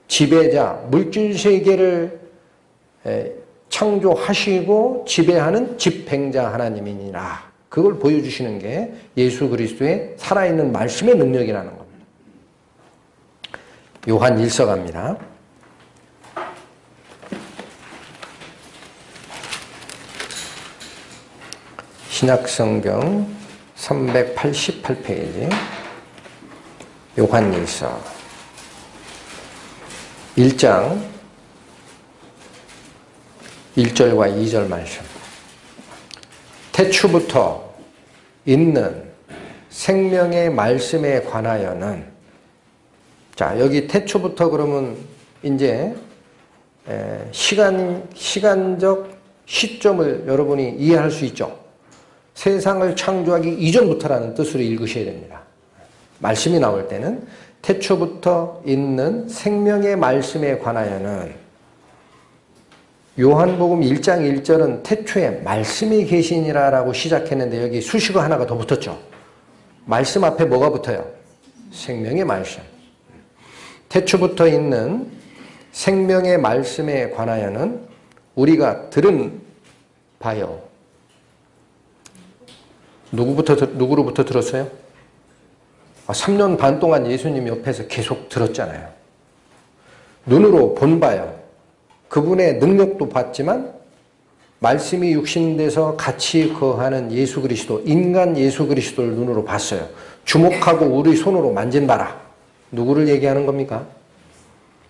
지배자, 물질 세계를 창조하시고 지배하는 집행자 하나님이니라. 그걸 보여주시는 게 예수 그리스도의 살아있는 말씀의 능력이라는 겁니다. 요한 1서 갑니다. 신약성경 388페이지 요한 1서 1장 1절과 2절 말씀. 태초부터 있는 생명의 말씀에 관하여는, 자, 여기 태초부터 그러면 이제 시간적 시점을 여러분이 이해할 수 있죠. 세상을 창조하기 이전부터라는 뜻으로 읽으셔야 됩니다. 말씀이 나올 때는 태초부터 있는 생명의 말씀에 관하여는, 요한복음 1장 1절은 태초에 말씀이 계시니라 라고 시작했는데 여기 수식어 하나가 더 붙었죠. 말씀 앞에 뭐가 붙어요? 생명의 말씀. 태초부터 있는 생명의 말씀에 관하여는 우리가 들은 바요. 누구로부터 들었어요? 3년 반 동안 예수님 옆에서 계속 들었잖아요. 눈으로 본 바요. 그분의 능력도 봤지만 말씀이 육신돼서 같이 거하는 예수 그리스도, 인간 예수 그리스도를 눈으로 봤어요. 주목하고 우리 손으로 만진 바라. 누구를 얘기하는 겁니까?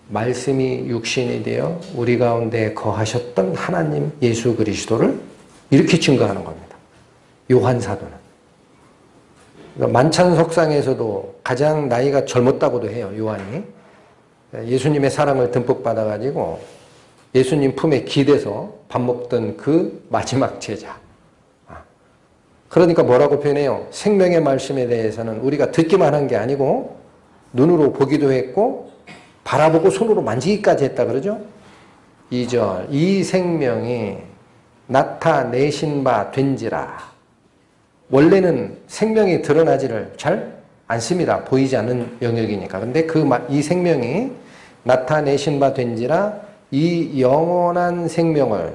말씀이 육신이 되어 우리 가운데 거하셨던 하나님 예수 그리스도를 이렇게 증거하는 겁니다. 요한 사도는. 그러니까 만찬석상에서도 가장 나이가 젊었다고도 해요. 요한이. 예수님의 사랑을 듬뿍 받아가지고 예수님 품에 기대서 밥 먹던 그 마지막 제자. 그러니까 뭐라고 표현해요? 생명의 말씀에 대해서는 우리가 듣기만 한 게 아니고 눈으로 보기도 했고 바라보고 손으로 만지기까지 했다 그러죠? 2절, 이 생명이 나타내신 바 된지라. 원래는 생명이 드러나지를 잘 않습니다. 보이지 않는 영역이니까. 근데 이 생명이 나타내신 바 된지라. 이 영원한 생명을,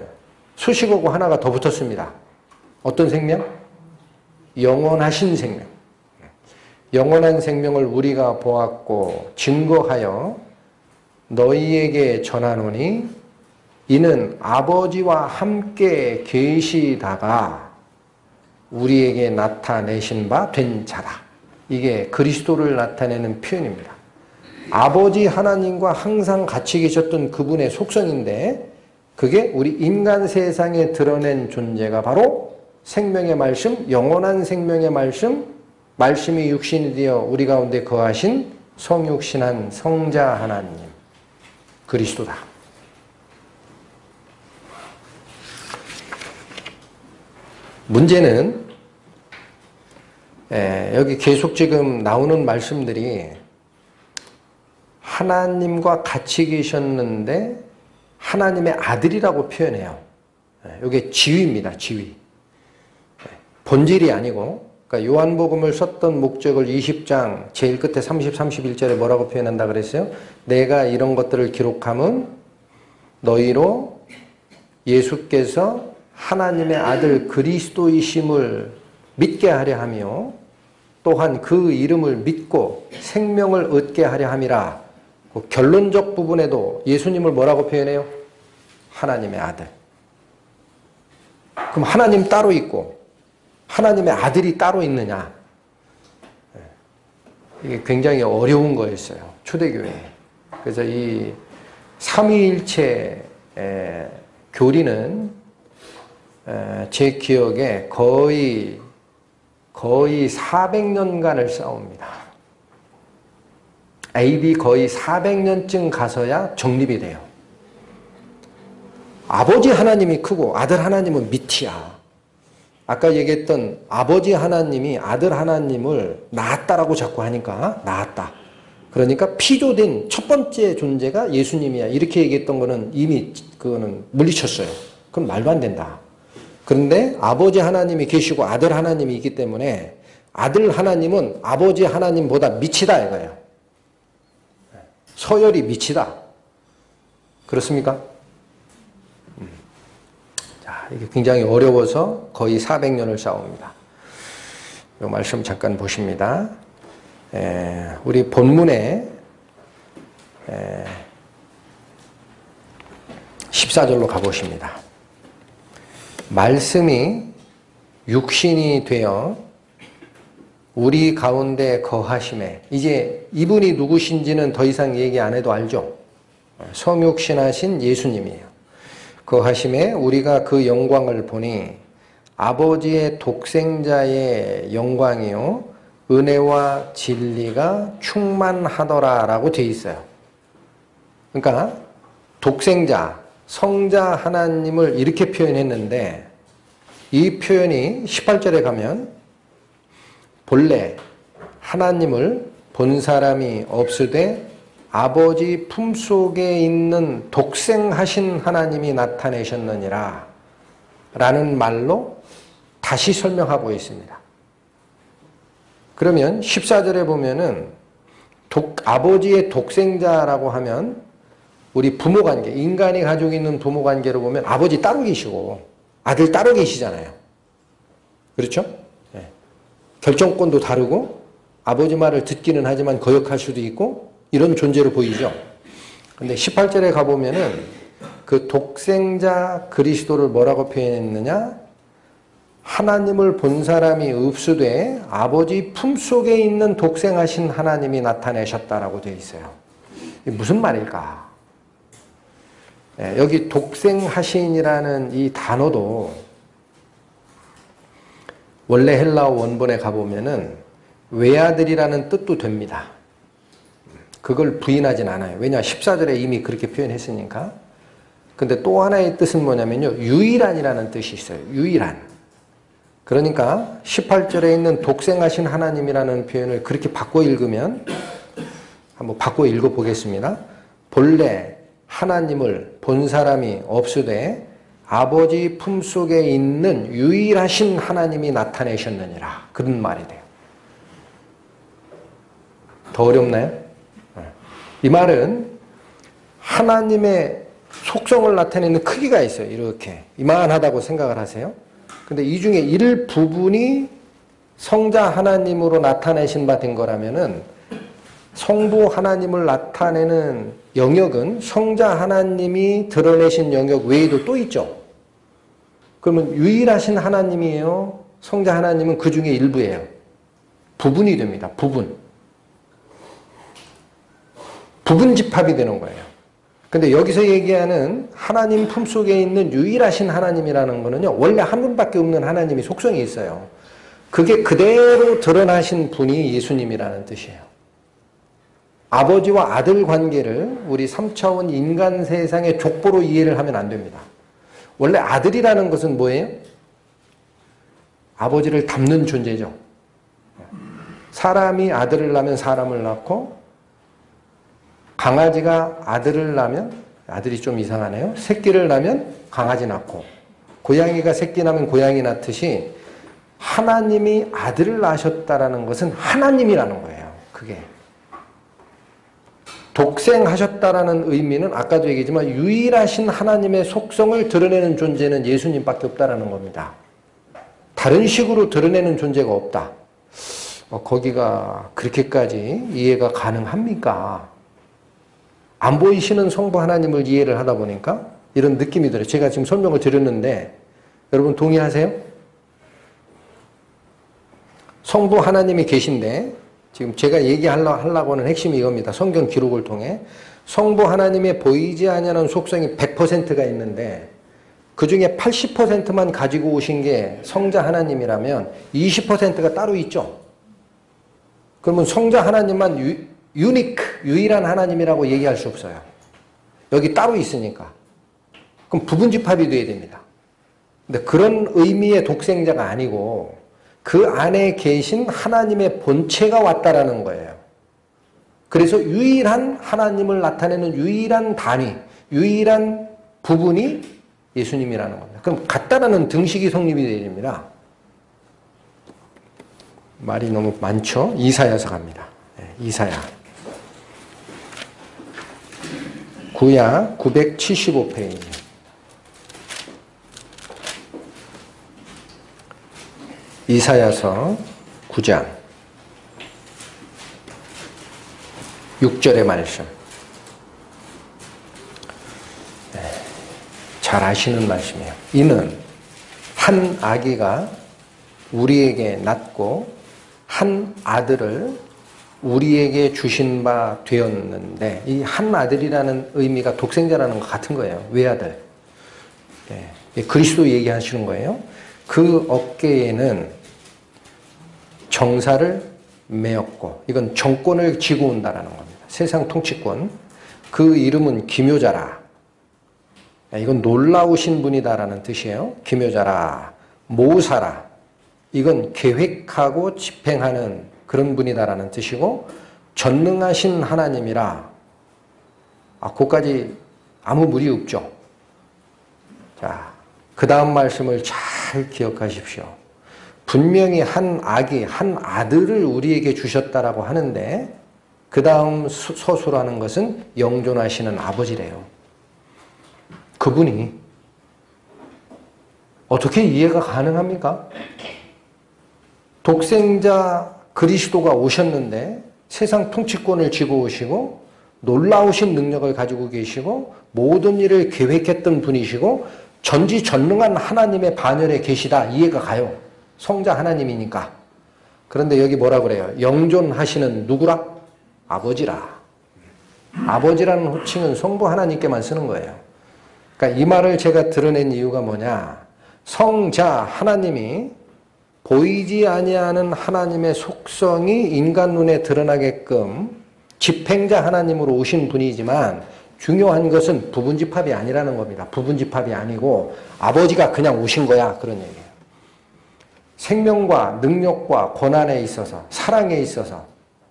수식어고 하나가 더 붙었습니다. 어떤 생명? 영원하신 생명. 영원한 생명을 우리가 보았고 증거하여 너희에게 전하노니 이는 아버지와 함께 계시다가 우리에게 나타내신 바 된 자라. 이게 그리스도를 나타내는 표현입니다. 아버지 하나님과 항상 같이 계셨던 그분의 속성인데 그게 우리 인간 세상에 드러낸 존재가 바로 생명의 말씀, 영원한 생명의 말씀, 말씀이 육신이 되어 우리 가운데 거하신 성육신한 성자 하나님, 그리스도다. 문제는 여기 계속 지금 나오는 말씀들이 하나님과 같이 계셨는데 하나님의 아들이라고 표현해요. 이게 지위입니다. 지위. 본질이 아니고 그러니까 요한복음을 썼던 목적을 20장 제일 끝에 30, 31절에 뭐라고 표현한다 그랬어요? 내가 이런 것들을 기록함은 너희로 예수께서 하나님의 아들 그리스도이심을 믿게 하려 하며 또한 그 이름을 믿고 생명을 얻게 하려 함이라. 그 결론적 부분에도 예수님을 뭐라고 표현해요? 하나님의 아들. 그럼 하나님 따로 있고 하나님의 아들이 따로 있느냐? 이게 굉장히 어려운 거였어요. 초대교회에. 그래서 이 삼위일체 교리는 제 기억에 거의 400년간을 싸웁니다. AD 거의 400년쯤 가서야 정립이 돼요. 아버지 하나님이 크고 아들 하나님은 밑이야. 아까 얘기했던 아버지 하나님이 아들 하나님을 낳았다라고 자꾸 하니까 낳았다. 그러니까 피조된 첫 번째 존재가 예수님이야. 이렇게 얘기했던 거는 이미 그거는 물리쳤어요. 그럼 말도 안 된다. 그런데 아버지 하나님이 계시고 아들 하나님이 있기 때문에 아들 하나님은 아버지 하나님보다 밑이다 이거예요. 서열이 밑이다. 그렇습니까? 자, 이게 굉장히 어려워서 거의 400년을 싸웁니다. 이 말씀 잠깐 보십니다. 우리 본문에 14절로 가보십니다. 말씀이 육신이 되어 우리 가운데 거하심에, 이제 이분이 누구신지는 더 이상 얘기 안 해도 알죠? 성육신하신 예수님이에요. 거하심에 우리가 그 영광을 보니 아버지의 독생자의 영광이요 은혜와 진리가 충만하더라라고 되어 있어요. 그러니까 독생자, 성자 하나님을 이렇게 표현했는데 이 표현이 18절에 가면 본래 하나님을 본 사람이 없으되 아버지 품속에 있는 독생하신 하나님이 나타내셨느니라 라는 말로 다시 설명하고 있습니다. 그러면 14절에 보면은 아버지의 독생자라고 하면 우리 부모관계, 인간이 가지고 있는 부모관계로 보면 아버지 따로 계시고 아들 따로 계시잖아요. 그렇죠? 네. 결정권도 다르고 아버지 말을 듣기는 하지만 거역할 수도 있고 이런 존재로 보이죠. 근데 18절에 가보면은 그 독생자 그리스도를 뭐라고 표현했느냐? 하나님을 본 사람이 없으되 아버지 품속에 있는 독생하신 하나님이 나타내셨다라고 되어 있어요. 이게 무슨 말일까? 여기 독생하신이라는 이 단어도 원래 헬라어 원본에 가보면은 외아들이라는 뜻도 됩니다. 그걸 부인하진 않아요. 왜냐 14절에 이미 그렇게 표현했으니까. 근데 또 하나의 뜻은 뭐냐면요. 유일한이라는 뜻이 있어요. 유일한. 그러니까 18절에 있는 독생하신 하나님이라는 표현을 그렇게 바꿔 읽으면 한번 바꿔 읽어보겠습니다. 본래 하나님을 본 사람이 없으되 아버지 품속에 있는 유일하신 하나님이 나타내셨느니라. 그런 말이 돼요. 더 어렵나요? 이 말은 하나님의 속성을 나타내는 크기가 있어요. 이렇게 이만하다고 생각을 하세요. 근데 이 중에 일부분이 성자 하나님으로 나타내신 바 된 거라면은 성부 하나님을 나타내는 영역은 성자 하나님이 드러내신 영역 외에도 또 있죠. 그러면 유일하신 하나님이에요? 성자 하나님은 그 중에 일부예요. 부분이 됩니다. 부분 집합이 되는 거예요. 근데 여기서 얘기하는 하나님 품속에 있는 유일하신 하나님이라는 거는요. 원래 한 분밖에 없는 하나님이 속성이 있어요. 그게 그대로 드러나신 분이 예수님이라는 뜻이에요. 아버지와 아들 관계를 우리 3차원 인간 세상의 족보로 이해를 하면 안 됩니다. 원래 아들이라는 것은 뭐예요? 아버지를 닮는 존재죠. 사람이 아들을 낳으면 사람을 낳고 강아지가 아들을 낳으면 아들이 좀 이상하네요. 새끼를 낳으면 강아지 낳고 고양이가 새끼 낳으면 고양이 낳듯이 하나님이 아들을 낳으셨다라는 것은 하나님이라는 거예요. 그게. 독생하셨다라는 의미는 아까도 얘기했지만 유일하신 하나님의 속성을 드러내는 존재는 예수님밖에 없다라는 겁니다. 다른 식으로 드러내는 존재가 없다. 거기가 그렇게까지 이해가 가능합니까? 안 보이시는 성부 하나님을 이해를 하다 보니까 이런 느낌이 들어요. 제가 지금 설명을 드렸는데 여러분 동의하세요? 성부 하나님이 계신데 지금 제가 얘기하려고 하는 핵심이 이겁니다. 성경 기록을 통해 성부 하나님의 보이지 아니하는 속성이 100%가 있는데 그 중에 80%만 가지고 오신 게 성자 하나님이라면 20%가 따로 있죠. 그러면 성자 하나님만 유일한 하나님이라고 얘기할 수 없어요. 여기 따로 있으니까. 그럼 부분집합이 돼야 됩니다. 근데 그런 의미의 독생자가 아니고 그 안에 계신 하나님의 본체가 왔다라는 거예요. 그래서 유일한 하나님을 나타내는 유일한 단위, 유일한 부분이 예수님이라는 겁니다. 그럼 같다라는 등식이 성립이 되어야 됩니다. 말이 너무 많죠? 이사야서 갑니다. 이사야. 구약 975페이지. 이사야서 9장 6절의 말씀. 잘 아시는 말씀이에요. 이는 한 아기가 우리에게 낳고 한 아들을 우리에게 주신 바 되었는데 이 한 아들이라는 의미가 독생자라는 것 같은 거예요. 외아들. 그리스도 얘기하시는 거예요. 그 어깨에는 정사를 메었고 이건 정권을 쥐고 온다라는 겁니다. 세상 통치권. 그 이름은 기묘자라. 이건 놀라우신 분이다라는 뜻이에요. 기묘자라. 모사라. 이건 계획하고 집행하는 그런 분이다라는 뜻이고 전능하신 하나님이라. 그까지 아무 무리 없죠. 자, 그 다음 말씀을 잘 기억하십시오. 분명히 한 아기, 한 아들을 우리에게 주셨다라고 하는데 그 다음 서술하는 것은 영존하시는 아버지래요. 그분이 어떻게 이해가 가능합니까? 독생자 그리스도가 오셨는데 세상 통치권을 쥐고 오시고 놀라우신 능력을 가지고 계시고 모든 일을 계획했던 분이시고 전지전능한 하나님의 반열에 계시다. 이해가 가요. 성자 하나님이니까. 그런데 여기 뭐라 그래요? 영존하시는 누구라? 아버지라. 아버지라는 호칭은 성부 하나님께만 쓰는 거예요. 그러니까 이 말을 제가 드러낸 이유가 뭐냐? 성자 하나님이 보이지 아니하는 하나님의 속성이 인간 눈에 드러나게끔 집행자 하나님으로 오신 분이지만 중요한 것은 부분집합이 아니라는 겁니다. 부분집합이 아니고 아버지가 그냥 오신 거야. 그런 얘기예요. 생명과 능력과 권한에 있어서 사랑에 있어서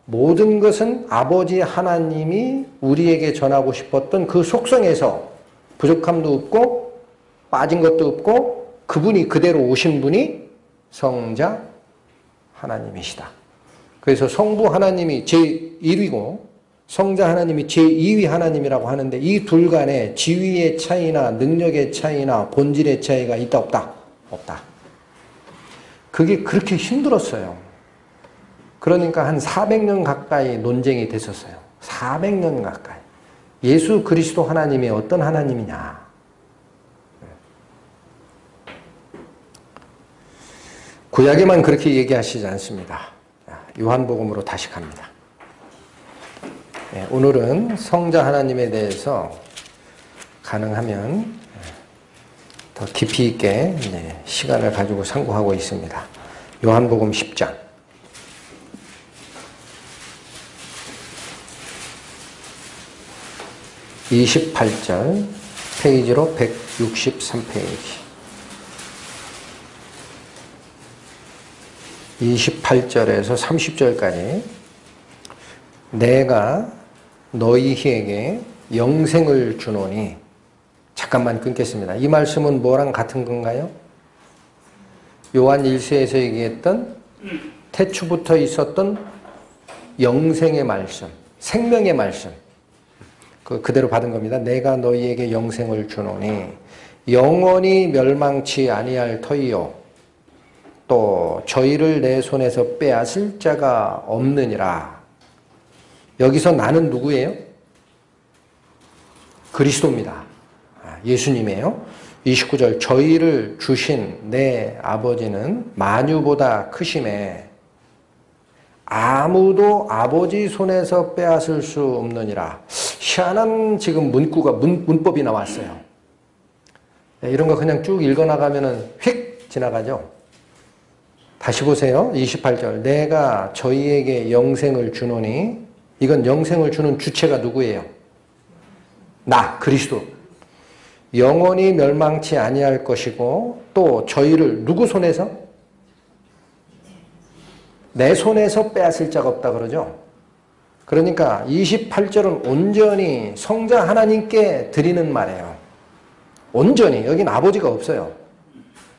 모든 것은 아버지 하나님이 우리에게 전하고 싶었던 그 속성에서 부족함도 없고 빠진 것도 없고 그분이 그대로 오신 분이 성자 하나님이시다. 그래서 성부 하나님이 제1위고 성자 하나님이 제2위 하나님이라고 하는데 이 둘 간에 지위의 차이나 능력의 차이나 본질의 차이가 있다 없다? 없다. 그게 그렇게 힘들었어요. 그러니까 한 400년 가까이 논쟁이 됐었어요. 400년 가까이. 예수 그리스도 하나님이 어떤 하나님이냐. 구약에만 그렇게 얘기하시지 않습니다. 요한복음으로 다시 갑니다. 오늘은 성자 하나님에 대해서 가능하면 더 깊이 있게 시간을 가지고 상고하고 있습니다. 요한복음 10장. 28절 페이지로 163페이지. 28절에서 30절까지 내가 너희에게 영생을 주노니. 잠깐만 끊겠습니다. 이 말씀은 뭐랑 같은 건가요? 요한 1세에서 얘기했던 태초부터 있었던 영생의 말씀, 생명의 말씀, 그대로 받은 겁니다. 내가 너희에게 영생을 주노니 영원히 멸망치 아니할 터이요 또 저희를 내 손에서 빼앗을 자가 없느니라. 여기서 나는 누구예요? 그리스도입니다. 예수님이에요. 29절 저희를 주신 내 아버지는 만유보다 크심에 아무도 아버지 손에서 빼앗을 수 없느니라. 희한한 지금 문법이 나왔어요. 이런 거 그냥 쭉 읽어나가면은 휙 지나가죠. 다시 보세요. 28절 내가 저희에게 영생을 주노니 이건 영생을 주는 주체가 누구예요? 나 그리스도. 영원히 멸망치 아니할 것이고 또 저희를 누구 손에서? 내 손에서 빼앗을 자가 없다 그러죠. 그러니까 28절은 온전히 성자 하나님께 드리는 말이에요. 온전히. 여긴 아버지가 없어요.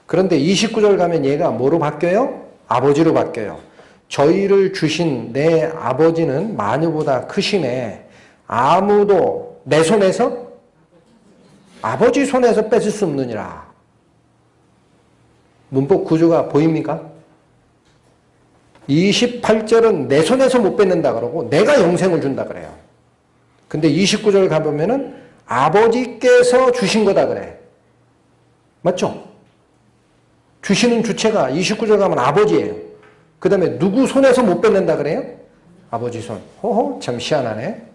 그런데 29절 가면 얘가 뭐로 바뀌어요? 아버지로 바뀌어요. 저희를 주신 내 아버지는 만유보다 크심에 아무도 내 손에서 아버지 손에서 뺏을 수 없느니라. 문법 구조가 보입니까? 28절은 내 손에서 못 뺏는다 그러고 내가 영생을 준다 그래요. 근데 29절 가보면은 아버지께서 주신 거다 그래. 맞죠? 주시는 주체가 29절 가면 아버지예요. 그 다음에 누구 손에서 못 뺏는다 그래요? 아버지 손. 호호, 참 희한하네.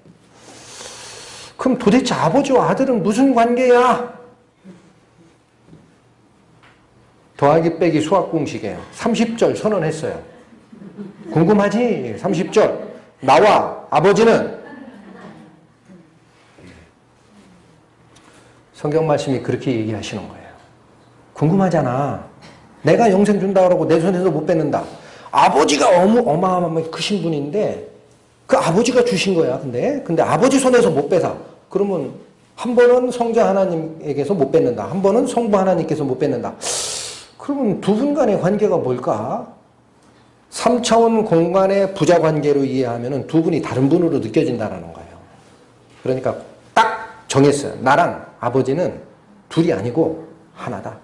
그럼 도대체 아버지와 아들은 무슨 관계야? 더하기 빼기 수학 공식이에요. 30절 선언했어요. 궁금하지? 30절. 나와 아버지는 성경 말씀이 그렇게 얘기하시는 거예요. 궁금하잖아. 내가 영생 준다 그러고 내 손에서 못 뺏는다. 아버지가 어마어마하게 크신 분인데 그 아버지가 주신 거야. 근데 아버지 손에서 못 뺏어. 그러면 한 번은 성자 하나님에게서 못 뺏는다. 한 번은 성부 하나님께서 못 뺏는다. 그러면 두 분 간의 관계가 뭘까? 3차원 공간의 부자 관계로 이해하면 두 분이 다른 분으로 느껴진다는 거예요. 그러니까 딱 정했어요. 나랑 아버지는 둘이 아니고 하나다.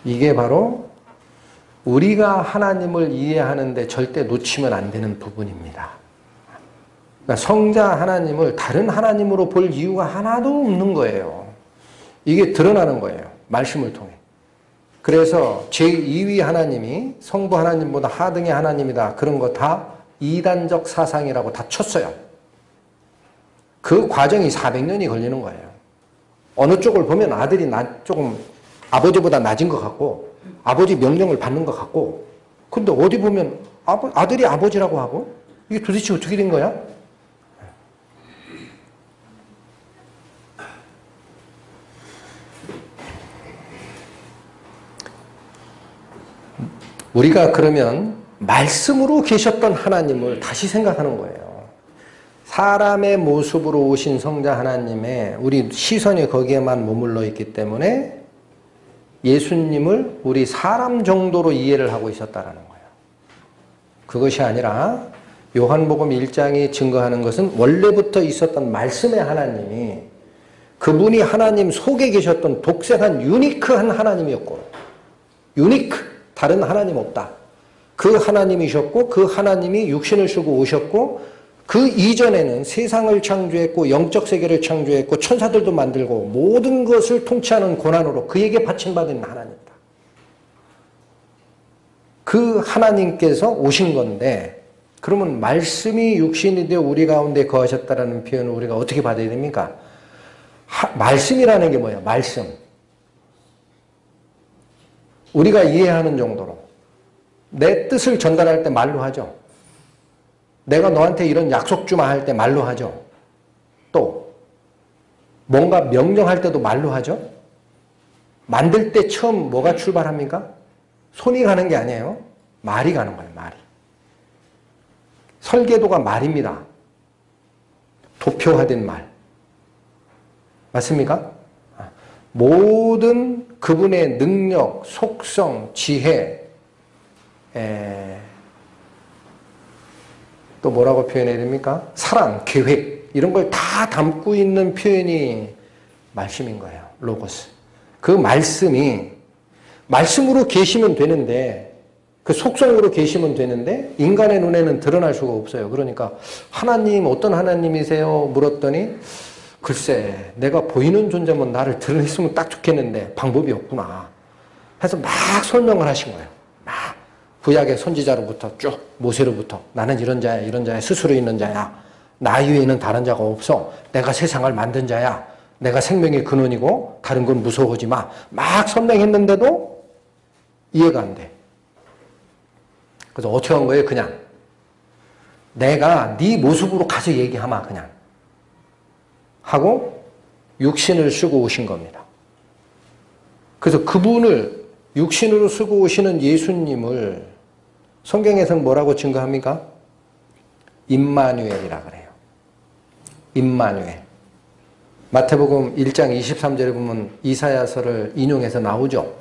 이게 바로 우리가 하나님을 이해하는데 절대 놓치면 안 되는 부분입니다. 그러니까 성자 하나님을 다른 하나님으로 볼 이유가 하나도 없는 거예요. 이게 드러나는 거예요. 말씀을 통해. 그래서 제2위 하나님이 성부 하나님보다 하등의 하나님이다. 그런 거 다 이단적 사상이라고 다 쳤어요. 그 과정이 400년이 걸리는 거예요. 어느 쪽을 보면 아들이 조금 아버지보다 낮은 것 같고 아버지 명령을 받는 것 같고 근데 어디 보면 아들이 아버지라고 하고 이게 도대체 어떻게 된 거야? 우리가 그러면 말씀으로 계셨던 하나님을 다시 생각하는 거예요. 사람의 모습으로 오신 성자 하나님의 우리 시선이 거기에만 머물러 있기 때문에 예수님을 우리 사람 정도로 이해를 하고 있었다는 거예요. 그것이 아니라 요한복음 1장이 증거하는 것은 원래부터 있었던 말씀의 하나님이 그분이 하나님 속에 계셨던 독생한 유니크한 하나님이었고 다른 하나님 없다. 그 하나님이셨고 그 하나님이 육신을 쓰고 오셨고 그 이전에는 세상을 창조했고 영적 세계를 창조했고 천사들도 만들고 모든 것을 통치하는 권한으로 그에게 바침받은 하나님이다. 그 하나님께서 오신 건데 그러면 말씀이 육신이 되어 우리 가운데 거하셨다라는 표현을 우리가 어떻게 받아야 됩니까? 말씀이라는 게 뭐예요? 말씀. 우리가 이해하는 정도로 내 뜻을 전달할 때 말로 하죠. 내가 너한테 이런 약속 주마 할 때 말로 하죠. 또 뭔가 명령할 때도 말로 하죠. 만들 때 처음 뭐가 출발합니까? 손이 가는 게 아니에요. 말이 가는 거예요. 말이. 설계도가 말입니다. 도표화된 말. 맞습니까? 모든 그분의 능력, 속성, 지혜, 또 뭐라고 표현해야 됩니까? 사랑, 계획 이런 걸 다 담고 있는 표현이 말씀인 거예요. 로고스. 그 말씀이 말씀으로 계시면 되는데 그 속성으로 계시면 되는데 인간의 눈에는 드러날 수가 없어요. 그러니까 하나님 어떤 하나님이세요? 물었더니 글쎄 내가 보이는 존재면 나를 드러냈으면 딱 좋겠는데 방법이 없구나. 해서 막 설명을 하신 거예요. 막 구약의 선지자로부터 쭉 모세로부터 나는 이런 자야 이런 자야 스스로 있는 자야. 나 이외에는 다른 자가 없어. 내가 세상을 만든 자야. 내가 생명의 근원이고 다른 건 무서워하지 마. 막 설명했는데도 이해가 안 돼. 그래서 어떻게 한 거예요? 그냥 내가 네 모습으로 가서 얘기하마 그냥 하고 육신을 쓰고 오신 겁니다. 그래서 그분을 육신으로 쓰고 오시는 예수님을 성경에서는 뭐라고 증거합니까? 임마누엘이라 그래요. 임마누엘. 마태복음 1장 23절에 보면 이사야서를 인용해서 나오죠.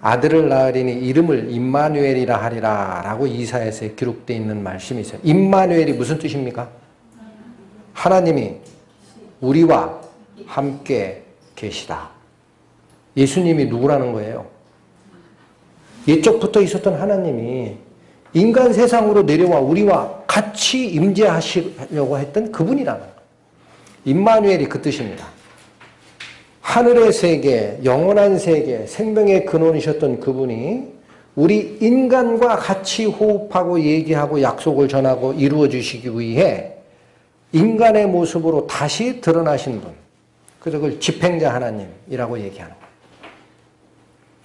아들을 낳으리니 이름을 임마누엘이라 하리라 라고 이사야서에 기록되어 있는 말씀이 있어요. 임마누엘이 무슨 뜻입니까? 하나님이 우리와 함께 계시다. 예수님이 누구라는 거예요? 옛적부터 있었던 하나님이 인간 세상으로 내려와 우리와 같이 임재하시려고 했던 그분이라는 거예요. 임마누엘이 그 뜻입니다. 하늘의 세계, 영원한 세계, 생명의 근원이셨던 그분이 우리 인간과 같이 호흡하고 얘기하고 약속을 전하고 이루어 주시기 위해 인간의 모습으로 다시 드러나신 분. 그래서 그걸 집행자 하나님이라고 얘기하는 거예요.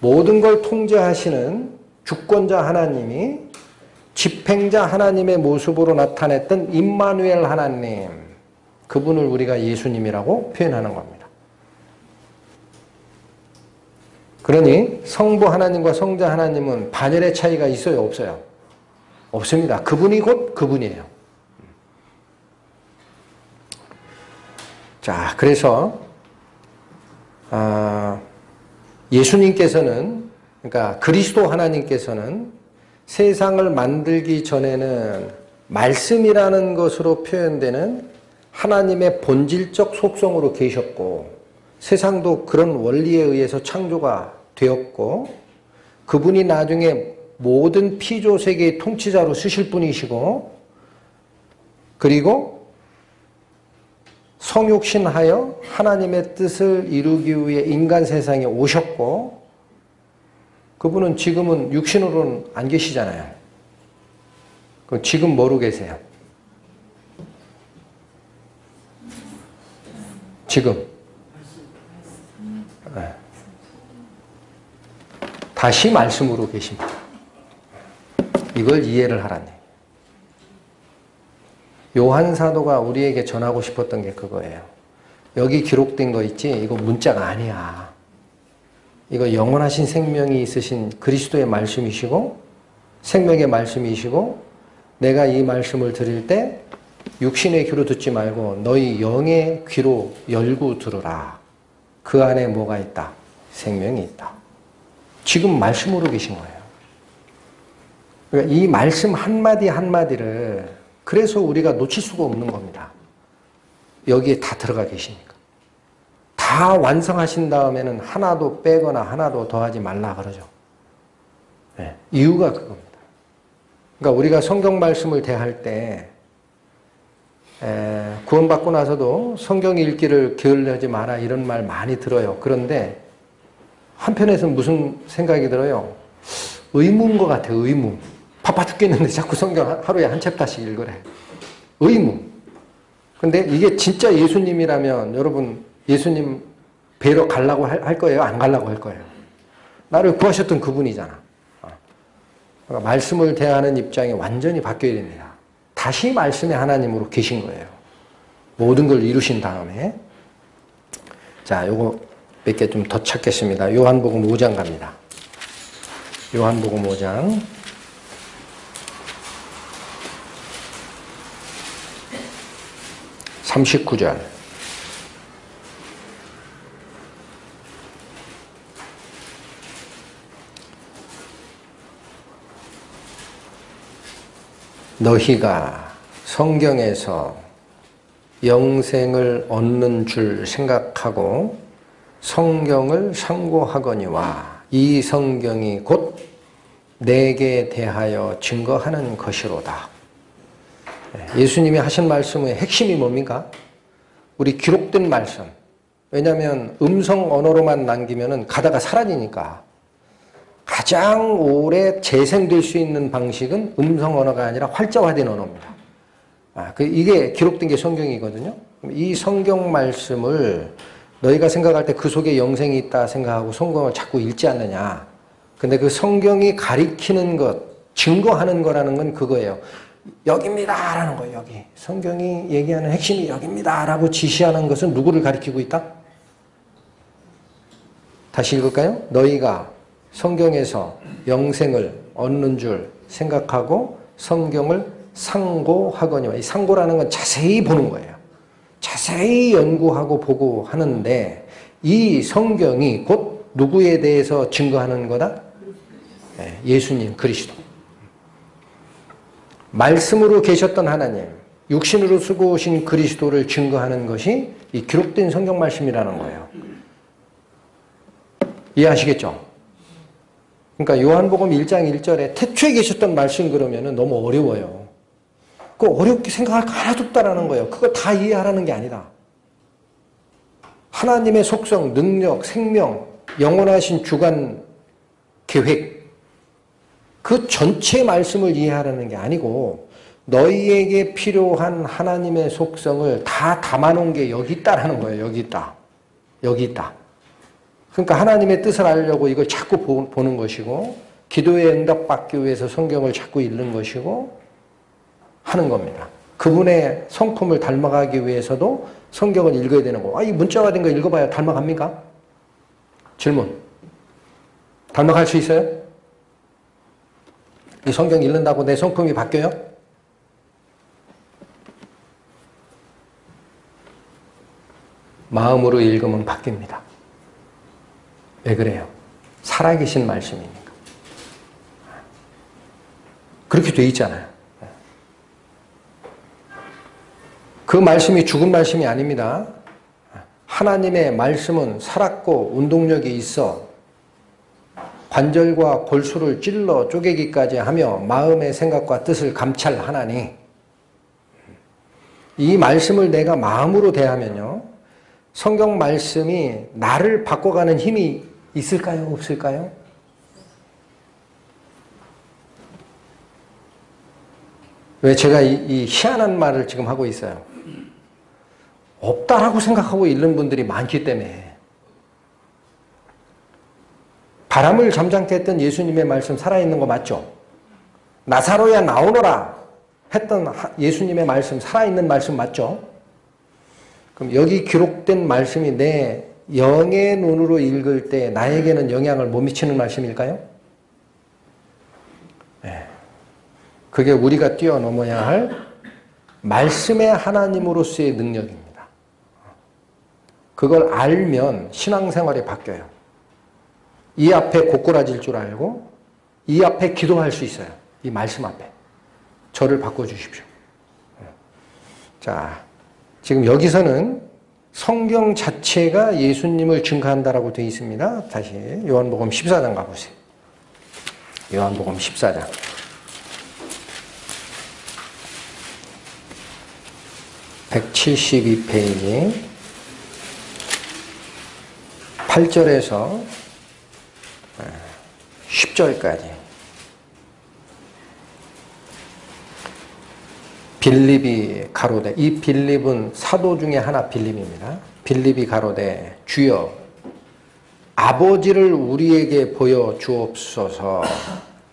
모든 걸 통제하시는 주권자 하나님이 집행자 하나님의 모습으로 나타냈던 임마누엘 하나님. 그분을 우리가 예수님이라고 표현하는 겁니다. 그러니 성부 하나님과 성자 하나님은 반열의 차이가 있어요? 없어요? 없습니다. 그분이 곧 그분이에요. 자, 그래서 예수님께서는 그러니까 그리스도 하나님께서는 세상을 만들기 전에는 말씀이라는 것으로 표현되는 하나님의 본질적 속성으로 계셨고 세상도 그런 원리에 의해서 창조가 되었고 그분이 나중에 모든 피조 세계의 통치자로 쓰실 분이시고 그리고 성육신하여 하나님의 뜻을 이루기 위해 인간 세상에 오셨고 그분은 지금은 육신으로는 안 계시잖아요. 그럼 지금 뭐로 계세요? 지금 다시 말씀으로 계십니다. 이걸 이해를 하라네. 요한 사도가 우리에게 전하고 싶었던 게 그거예요. 여기 기록된 거 있지? 이거 문자가 아니야. 이거 영원하신 생명이 있으신 그리스도의 말씀이시고 생명의 말씀이시고 내가 이 말씀을 드릴 때 육신의 귀로 듣지 말고 너희 영의 귀로 열고 들으라. 그 안에 뭐가 있다? 생명이 있다. 지금 말씀으로 계신 거예요. 그러니까 이 말씀 한마디 한마디를 그래서 우리가 놓칠 수가 없는 겁니다. 여기에 다 들어가 계시니까. 다 완성하신 다음에는 하나도 빼거나 하나도 더하지 말라 그러죠. 네, 이유가 그겁니다. 그러니까 우리가 성경 말씀을 대할 때 구원받고 나서도 성경 읽기를 게을리하지 마라 이런 말 많이 들어요. 그런데 한편에서는 무슨 생각이 들어요? 의무인 것 같아요. 의무. 바빠 죽겠는데 자꾸 성경 하루에 한 챕터씩 읽으래. 의무. 근데 이게 진짜 예수님이라면 여러분 예수님 뵈러 가려고 할 거예요? 안 가려고 할 거예요? 나를 구하셨던 그분이잖아. 그러니까 말씀을 대하는 입장이 완전히 바뀌어야 됩니다. 다시 말씀의 하나님으로 계신 거예요. 모든 걸 이루신 다음에. 자, 요거 몇 개 좀 더 찾겠습니다. 요한복음 5장 갑니다. 요한복음 5장. (39절) 너희가 성경에서 영생을 얻는 줄 생각하고 성경을 상고하거니와 이 성경이 곧 내게 대하여 증거하는 것이로다. 예수님이 하신 말씀의 핵심이 뭡니까? 우리 기록된 말씀. 왜냐하면 음성 언어로만 남기면 가다가 사라지니까 가장 오래 재생될 수 있는 방식은 음성 언어가 아니라 활자화된 언어입니다. 이게 기록된 게 성경이거든요. 이 성경 말씀을 너희가 생각할 때 그 속에 영생이 있다 생각하고 성경을 자꾸 읽지 않느냐. 근데 그 성경이 가리키는 것, 증거하는 거라는 건 그거예요. 여기입니다 라는 거예요. 여기. 성경이 얘기하는 핵심이 여기입니다 라고 지시하는 것은 누구를 가리키고 있다? 다시 읽을까요? 너희가 성경에서 영생을 얻는 줄 생각하고 성경을 상고하거니와. 이 상고라는 건 자세히 보는 거예요. 자세히 연구하고 보고 하는데 이 성경이 곧 누구에 대해서 증거하는 거다? 예수님, 그리스도. 말씀으로 계셨던 하나님, 육신으로 쓰고 오신 그리스도를 증거하는 것이 이 기록된 성경 말씀이라는 거예요. 이해하시겠죠? 그러니까 요한복음 1장 1절에 태초에 계셨던 말씀 그러면 너무 어려워요. 그거 어렵게 생각할 거 하나도 없다라는 거예요. 그거 다 이해하라는 게 아니다. 하나님의 속성, 능력, 생명, 영원하신 주관 계획, 그 전체 말씀을 이해하라는 게 아니고 너희에게 필요한 하나님의 속성을 다 담아놓은 게 여기 있다라는 거예요. 여기 있다. 여기 있다. 그러니까 하나님의 뜻을 알려고 이걸 자꾸 보는 것이고 기도에 응답받기 위해서 성경을 자꾸 읽는 것이고 하는 겁니다. 그분의 성품을 닮아가기 위해서도 성경을 읽어야 되는 거고. 이 문자화된 거 읽어봐야 닮아갑니까? 질문. 닮아갈 수 있어요? 이 성경 읽는다고 내 성품이 바뀌어요? 마음으로 읽으면 바뀝니다. 왜 그래요? 살아계신 말씀이니까. 그렇게 돼 있잖아요. 그 말씀이 죽은 말씀이 아닙니다. 하나님의 말씀은 살았고 운동력이 있어 관절과 골수를 찔러 쪼개기까지 하며 마음의 생각과 뜻을 감찰하나니 이 말씀을 내가 마음으로 대하면요. 성경 말씀이 나를 바꿔가는 힘이 있을까요? 없을까요? 왜 제가 이 희한한 말을 지금 하고 있어요? 없다라고 생각하고 읽는 분들이 많기 때문에. 바람을 잠잠케 했던 예수님의 말씀 살아있는 거 맞죠? 나사로야 나오너라 했던 예수님의 말씀 살아있는 말씀 맞죠? 그럼 여기 기록된 말씀이 내 영의 눈으로 읽을 때 나에게는 영향을 못 미치는 말씀일까요? 네. 그게 우리가 뛰어넘어야 할 말씀의 하나님으로서의 능력입니다. 그걸 알면 신앙생활이 바뀌어요. 이 앞에 고꾸라질 줄 알고 이 앞에 기도할 수 있어요. 이 말씀 앞에. 저를 바꿔주십시오. 자, 지금 여기서는 성경 자체가 예수님을 증거한다라고 되어 있습니다. 다시 요한복음 14장 가보세요. 요한복음 14장. 172페이지 8절에서 10절까지 빌립이 가로되, 이 빌립은 사도 중에 하나 빌립입니다. 빌립이 가로되 주여 아버지를 우리에게 보여 주옵소서.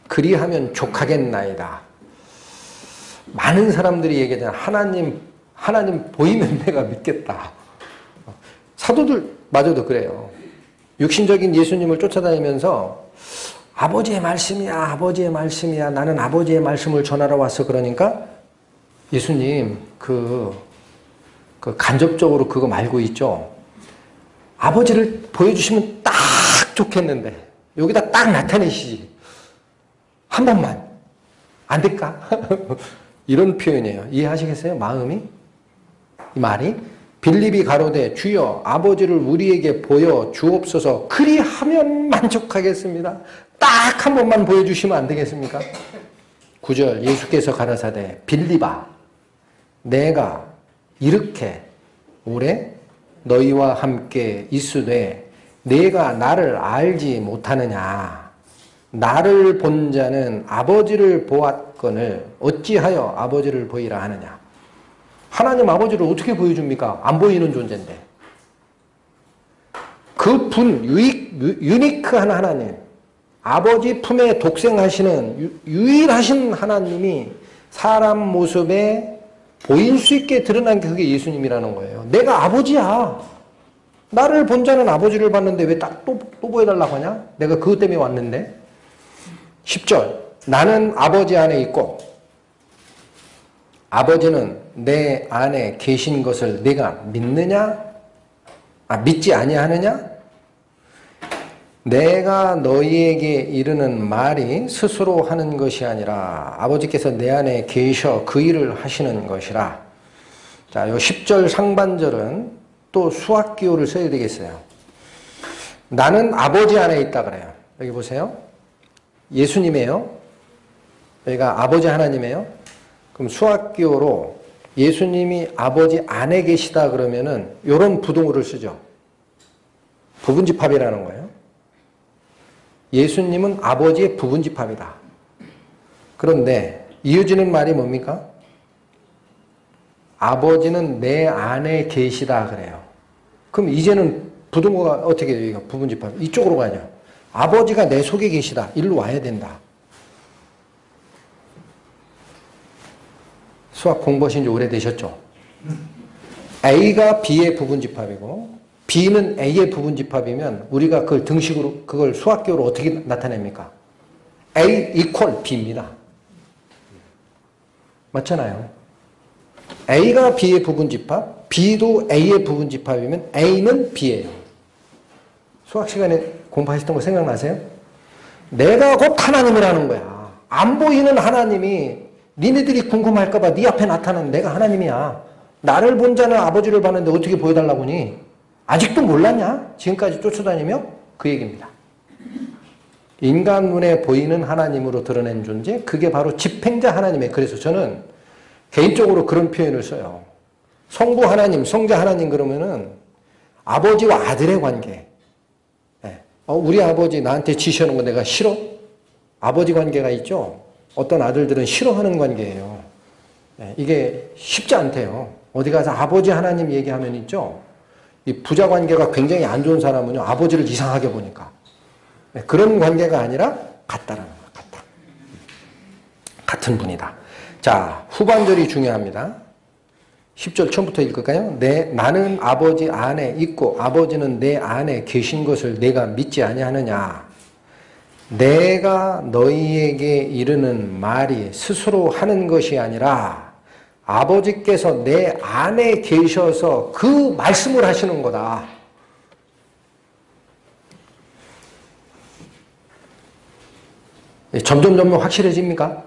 그리하면 족하겠나이다. 많은 사람들이 얘기하잖아요. 하나님 보이면 내가 믿겠다. 사도들마저도 그래요. 육신적인 예수님을 쫓아다니면서 아버지의 말씀이야, 아버지의 말씀이야. 나는 아버지의 말씀을 전하러 왔어. 그러니까 예수님 그 간접적으로 그거 말고 있죠. 아버지를 보여주시면 딱 좋겠는데 여기다 딱 나타내시지. 한 번만. 안 될까? 이런 표현이에요. 이해하시겠어요? 마음이? 이 말이? 빌립이 가로되 주여 아버지를 우리에게 보여 주옵소서 그리하면 만족하겠습니다. 딱 한 번만 보여주시면 안 되겠습니까? 9절 예수께서 가라사대 빌립아 내가 이렇게 오래 너희와 함께 있으되 내가 나를 알지 못하느냐 나를 본 자는 아버지를 보았거늘 어찌하여 아버지를 보이라 하느냐. 하나님 아버지를 어떻게 보여줍니까? 안 보이는 존재인데. 그 분, 유니크한 하나님, 아버지 품에 독생하시는 유일하신 하나님이 사람 모습에 보일 수 있게 드러난 게 그게 예수님이라는 거예요. 내가 아버지야. 나를 본 자는 아버지를 봤는데 왜 딱 또 보여달라고 하냐? 내가 그것 때문에 왔는데. 10절 나는 아버지 안에 있고 아버지는 내 안에 계신 것을 내가 믿느냐? 믿지 아니하느냐? 내가 너희에게 이르는 말이 스스로 하는 것이 아니라 아버지께서 내 안에 계셔 그 일을 하시는 것이라. 자, 요 10절 상반절은 또 수학 기호를 써야 되겠어요. 나는 아버지 안에 있다 그래요. 여기 보세요. 예수님이에요. 여기가 아버지 하나님이에요. 그럼 수학 기호로 예수님이 아버지 안에 계시다 그러면은 요런 부동어를 쓰죠. 부분집합이라는 거예요. 예수님은 아버지의 부분집합이다. 그런데 이어지는 말이 뭡니까? 아버지는 내 안에 계시다 그래요. 그럼 이제는 부동어가 어떻게 돼요? 부분집합. 이쪽으로 가냐? 아버지가 내 속에 계시다. 일로 와야 된다. 수학 공부하신 지 오래되셨죠? A가 B의 부분집합이고 B는 A의 부분집합이면 우리가 그걸 등식으로 그걸 수학적으로 어떻게 나타냅니까? A equal B입니다. 맞잖아요. A가 B의 부분집합, B도 A의 부분집합이면 A는 B예요. 수학 시간에 공부하셨던 거 생각나세요? 내가 곧 하나님이라는 거야. 안 보이는 하나님이 니네들이 궁금할까 봐 네 앞에 나타나는 내가 하나님이야. 나를 본 자는 아버지를 봤는데 어떻게 보여달라고 하니? 아직도 몰랐냐? 지금까지 쫓아다니며? 그 얘기입니다. 인간 눈에 보이는 하나님으로 드러낸 존재, 그게 바로 집행자 하나님이에요. 그래서 저는 개인적으로 그런 표현을 써요. 성부 하나님, 성자 하나님 그러면은 아버지와 아들의 관계. 우리 아버지 나한테 지시하는 거 내가 싫어? 아버지 관계가 있죠? 어떤 아들들은 싫어하는 관계예요. 이게 쉽지 않대요. 어디 가서 아버지 하나님 얘기하면 있죠? 이 부자 관계가 굉장히 안 좋은 사람은요, 아버지를 이상하게 보니까. 그런 관계가 아니라 같다라는 거야, 같다. 같은 분이다. 자, 후반절이 중요합니다. 10절 처음부터 읽을까요? 나는 아버지 안에 있고 아버지는 내 안에 계신 것을 내가 믿지 아니하느냐. 내가 너희에게 이르는 말이 스스로 하는 것이 아니라 아버지께서 내 안에 계셔서 그 말씀을 하시는 거다. 점점 확실해집니까?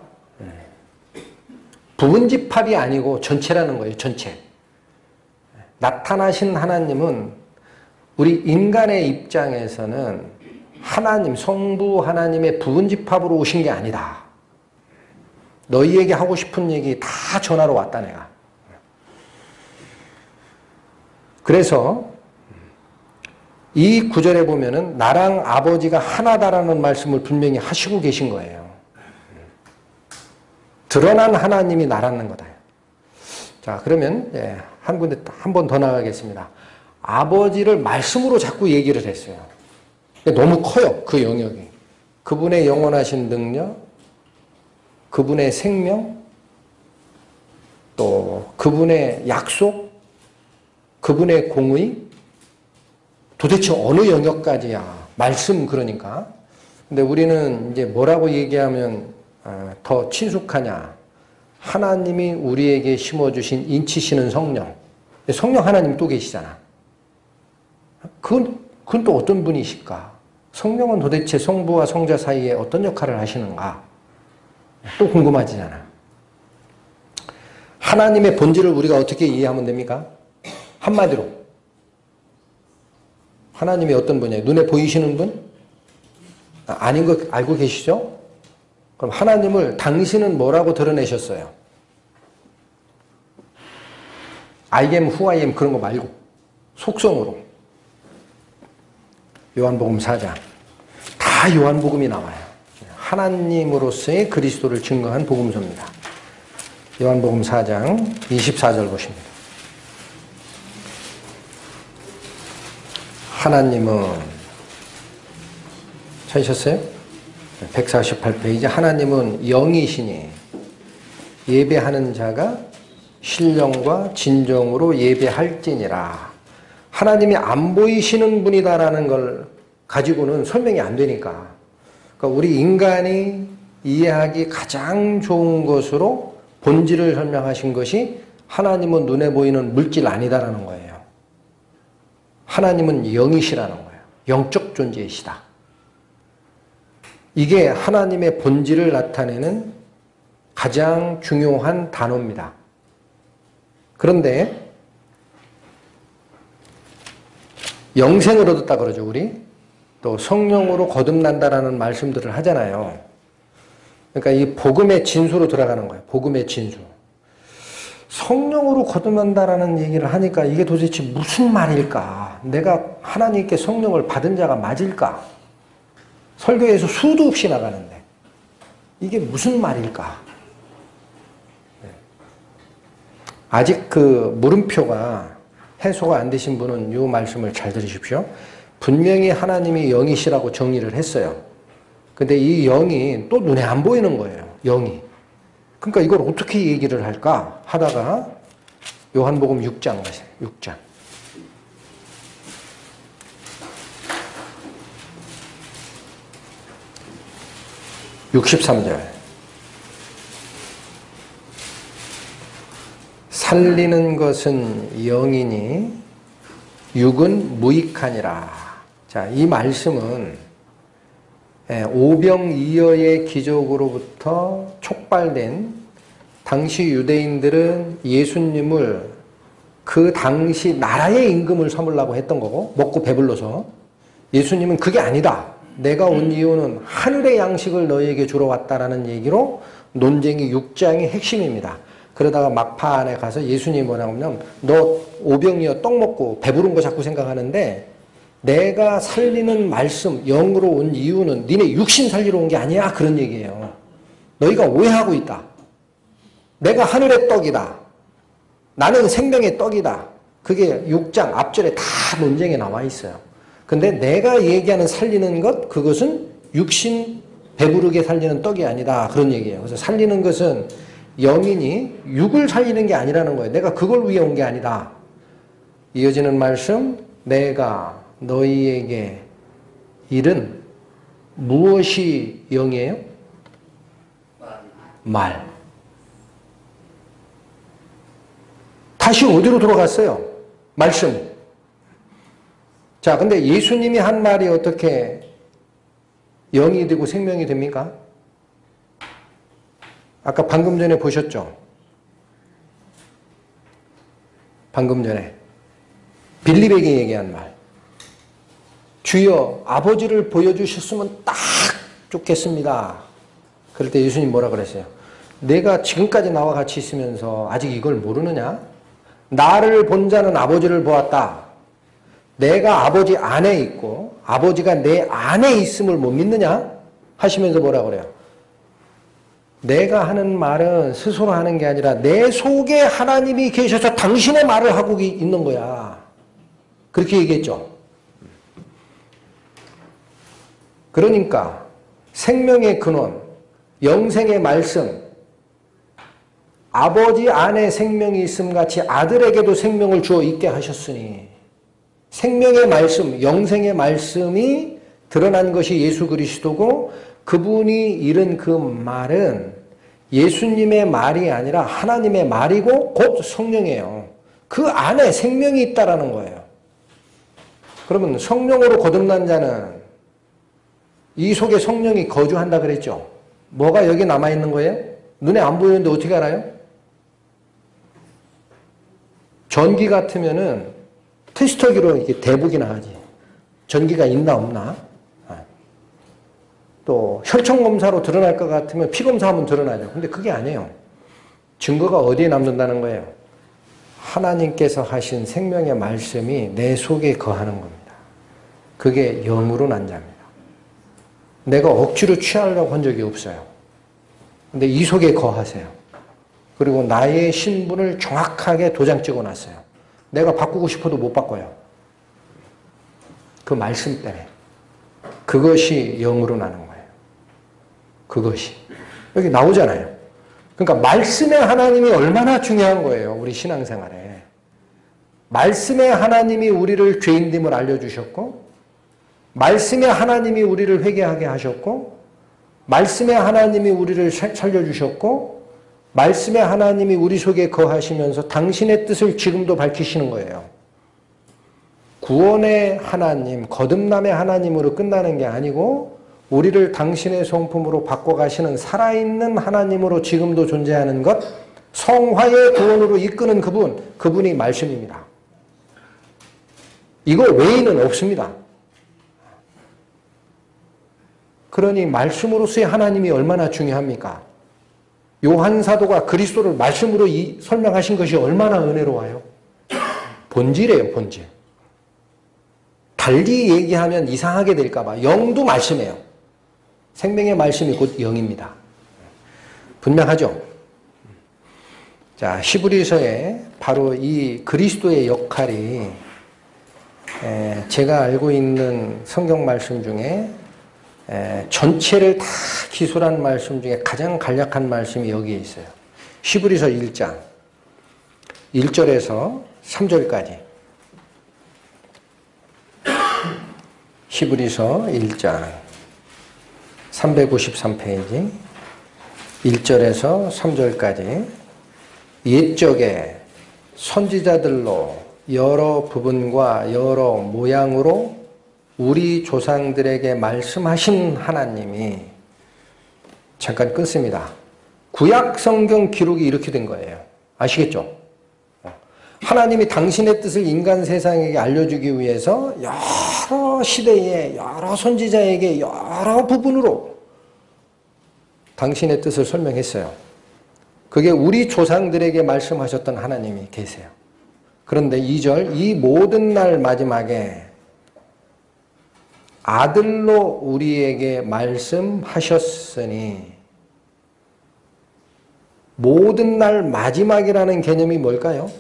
부분집합이 아니고 전체라는 거예요. 전체. 나타나신 하나님은 우리 인간의 입장에서는 하나님, 성부 하나님의 부분집합으로 오신 게 아니다. 너희에게 하고 싶은 얘기 다 전하러 왔다 내가. 그래서 이 구절에 보면은 나랑 아버지가 하나다라는 말씀을 분명히 하시고 계신 거예요. 드러난 하나님이 나라는 거다. 자, 그러면 한 군데 한 번 더 나가겠습니다. 아버지를 말씀으로 자꾸 얘기를 했어요. 너무 커요, 그 영역이. 그분의 영원하신 능력, 그분의 생명, 또 그분의 약속, 그분의 공의, 도대체 어느 영역까지야? 말씀 그러니까. 근데 우리는 이제 뭐라고 얘기하면 더 친숙하냐? 하나님이 우리에게 심어주신 인치시는 성령. 성령 하나님 또 계시잖아. 그건 또 어떤 분이실까? 성령은 도대체 성부와 성자 사이에 어떤 역할을 하시는가? 또 궁금하지잖아. 하나님의 본질을 우리가 어떻게 이해하면 됩니까? 한마디로. 하나님이 어떤 분이에요? 눈에 보이시는 분? 아닌 거 알고 계시죠? 그럼 하나님을 당신은 뭐라고 드러내셨어요? I am who I am 그런 거 말고 속성으로. 요한복음 4장. 다 요한복음이 나와요. 하나님으로서의 그리스도를 증거한 복음서입니다. 요한복음 4장 24절 보십니다. 하나님은 찾으셨어요? 148페이지. 하나님은 영이시니 예배하는 자가 신령과 진정으로 예배할지니라. 하나님이 안 보이시는 분이다라는 걸 가지고는 설명이 안 되니까. 그러니까 우리 인간이 이해하기 가장 좋은 것으로 본질을 설명하신 것이 하나님은 눈에 보이는 물질 아니다라는 거예요. 하나님은 영이시라는 거예요. 영적 존재이시다. 이게 하나님의 본질을 나타내는 가장 중요한 단어입니다. 그런데 영생을 얻었다 그러죠, 우리. 또 성령으로 거듭난다라는 말씀들을 하잖아요. 그러니까 이 복음의 진수로 들어가는 거예요. 복음의 진수. 성령으로 거듭난다라는 얘기를 하니까 이게 도대체 무슨 말일까? 내가 하나님께 성령을 받은 자가 맞을까? 설교에서 수도 없이 나가는데 이게 무슨 말일까? 아직 그 물음표가 해소가 안 되신 분은 이 말씀을 잘 들으십시오. 분명히 하나님이 영이시라고 정의를 했어요. 근데 이 영이 또 눈에 안 보이는 거예요. 영이. 그러니까 이걸 어떻게 얘기를 할까 하다가 요한복음 6장 가세요. 6장. 63절. 살리는 것은 영이니 육은 무익하니라. 자, 이 말씀은 오병이어의 기적으로부터 촉발된 당시 유대인들은 예수님을 그 당시 나라의 임금을 삼으려고 했던 거고, 먹고 배불러서. 예수님은 그게 아니다. 내가 온 이유는 하늘의 양식을 너희에게 주러 왔다라는 얘기로 논쟁이 6장의 핵심입니다. 그러다가 막판에 가서 예수님이 뭐라고 하면 너 오병이어 떡 먹고 배부른 거 자꾸 생각하는데 내가 살리는 말씀, 영으로 온 이유는 니네 육신 살리러 온 게 아니야. 그런 얘기예요. 너희가 오해하고 있다. 내가 하늘의 떡이다. 나는 생명의 떡이다. 그게 6장 앞절에 다 논쟁에 나와 있어요. 근데 내가 얘기하는 살리는 것, 그것은 육신 배부르게 살리는 떡이 아니다. 그런 얘기예요. 그래서 살리는 것은 영이니 육을 살리는 게 아니라는 거예요. 내가 그걸 위해 온 게 아니다. 이어지는 말씀, 내가 너희에게 일은 무엇이 영이에요? 말. 다시 어디로 돌아갔어요? 말씀. 자, 근데 예수님이 한 말이 어떻게 영이 되고 생명이 됩니까? 아까 방금 전에 보셨죠? 방금 전에 빌립에게 얘기한 말. 주여 아버지를 보여주셨으면 딱 좋겠습니다. 그럴 때 예수님 뭐라 그랬어요? 내가 지금까지 나와 같이 있으면서 아직 이걸 모르느냐? 나를 본 자는 아버지를 보았다. 내가 아버지 안에 있고 아버지가 내 안에 있음을 못 믿느냐? 하시면서 뭐라 그래요? 내가 하는 말은 스스로 하는 게 아니라 내 속에 하나님이 계셔서 당신의 말을 하고 있는 거야. 그렇게 얘기했죠. 그러니까 생명의 근원, 영생의 말씀, 아버지 안에 생명이 있음 같이 아들에게도 생명을 주어 있게 하셨으니 생명의 말씀, 영생의 말씀이 드러난 것이 예수 그리스도고 그분이 이른 그 말은 예수님의 말이 아니라 하나님의 말이고 곧 성령이에요. 그 안에 생명이 있다라는 거예요. 그러면 성령으로 거듭난 자는 이 속에 성령이 거주한다 그랬죠. 뭐가 여기 남아있는 거예요? 눈에 안 보이는데 어떻게 알아요? 전기 같으면은 테스터기로 이렇게 대보기나 하지. 전기가 있나 없나? 또 혈청검사로 드러날 것 같으면 피검사하면 드러나죠. 근데 그게 아니에요. 증거가 어디에 남는다는 거예요? 하나님께서 하신 생명의 말씀이 내 속에 거하는 겁니다. 그게 영으로 난 자입니다. 내가 억지로 취하려고 한 적이 없어요. 근데 이 속에 거하세요. 그리고 나의 신분을 정확하게 도장 찍어놨어요. 내가 바꾸고 싶어도 못 바꿔요. 그 말씀 때문에. 그것이 영으로 나는 거예요. 그것이. 여기 나오잖아요. 그러니까 말씀의 하나님이 얼마나 중요한 거예요. 우리 신앙생활에. 말씀의 하나님이 우리를 죄인됨을 알려주셨고, 말씀의 하나님이 우리를 회개하게 하셨고, 말씀의 하나님이 우리를 살려주셨고, 말씀의 하나님이 우리 속에 거하시면서 당신의 뜻을 지금도 밝히시는 거예요. 구원의 하나님, 거듭남의 하나님으로 끝나는 게 아니고 우리를 당신의 성품으로 바꿔가시는 살아있는 하나님으로 지금도 존재하는 것, 성화의 구원으로 이끄는 그분이 말씀입니다. 이거 외에는 없습니다. 그러니 말씀으로서의 하나님이 얼마나 중요합니까? 요한 사도가 그리스도를 말씀으로 설명하신 것이 얼마나 은혜로워요. 본질이에요, 본질. 달리 얘기하면 이상하게 될까봐 영도 말씀이에요. 생명의 말씀이 곧 영입니다. 분명하죠? 자, 히브리서에 바로 이 그리스도의 역할이 제가 알고 있는 성경 말씀 중에 전체를 다 기술한 말씀 중에 가장 간략한 말씀이 여기에 있어요. 히브리서 1장 1절에서 3절까지. 히브리서 1장 353페이지 1절에서 3절까지. 옛적에 선지자들로 여러 부분과 여러 모양으로 우리 조상들에게 말씀하신 하나님이, 잠깐 끊습니다. 구약 성경 기록이 이렇게 된 거예요. 아시겠죠? 하나님이 당신의 뜻을 인간 세상에게 알려주기 위해서 여러 시대에 여러 선지자에게 여러 부분으로 당신의 뜻을 설명했어요. 그게 우리 조상들에게 말씀하셨던 하나님이 계세요. 그런데 2절, 이 모든 날 마지막에 아들로 우리에게 말씀하셨으니, 모든 날 마지막이라는 개념이 뭘까요?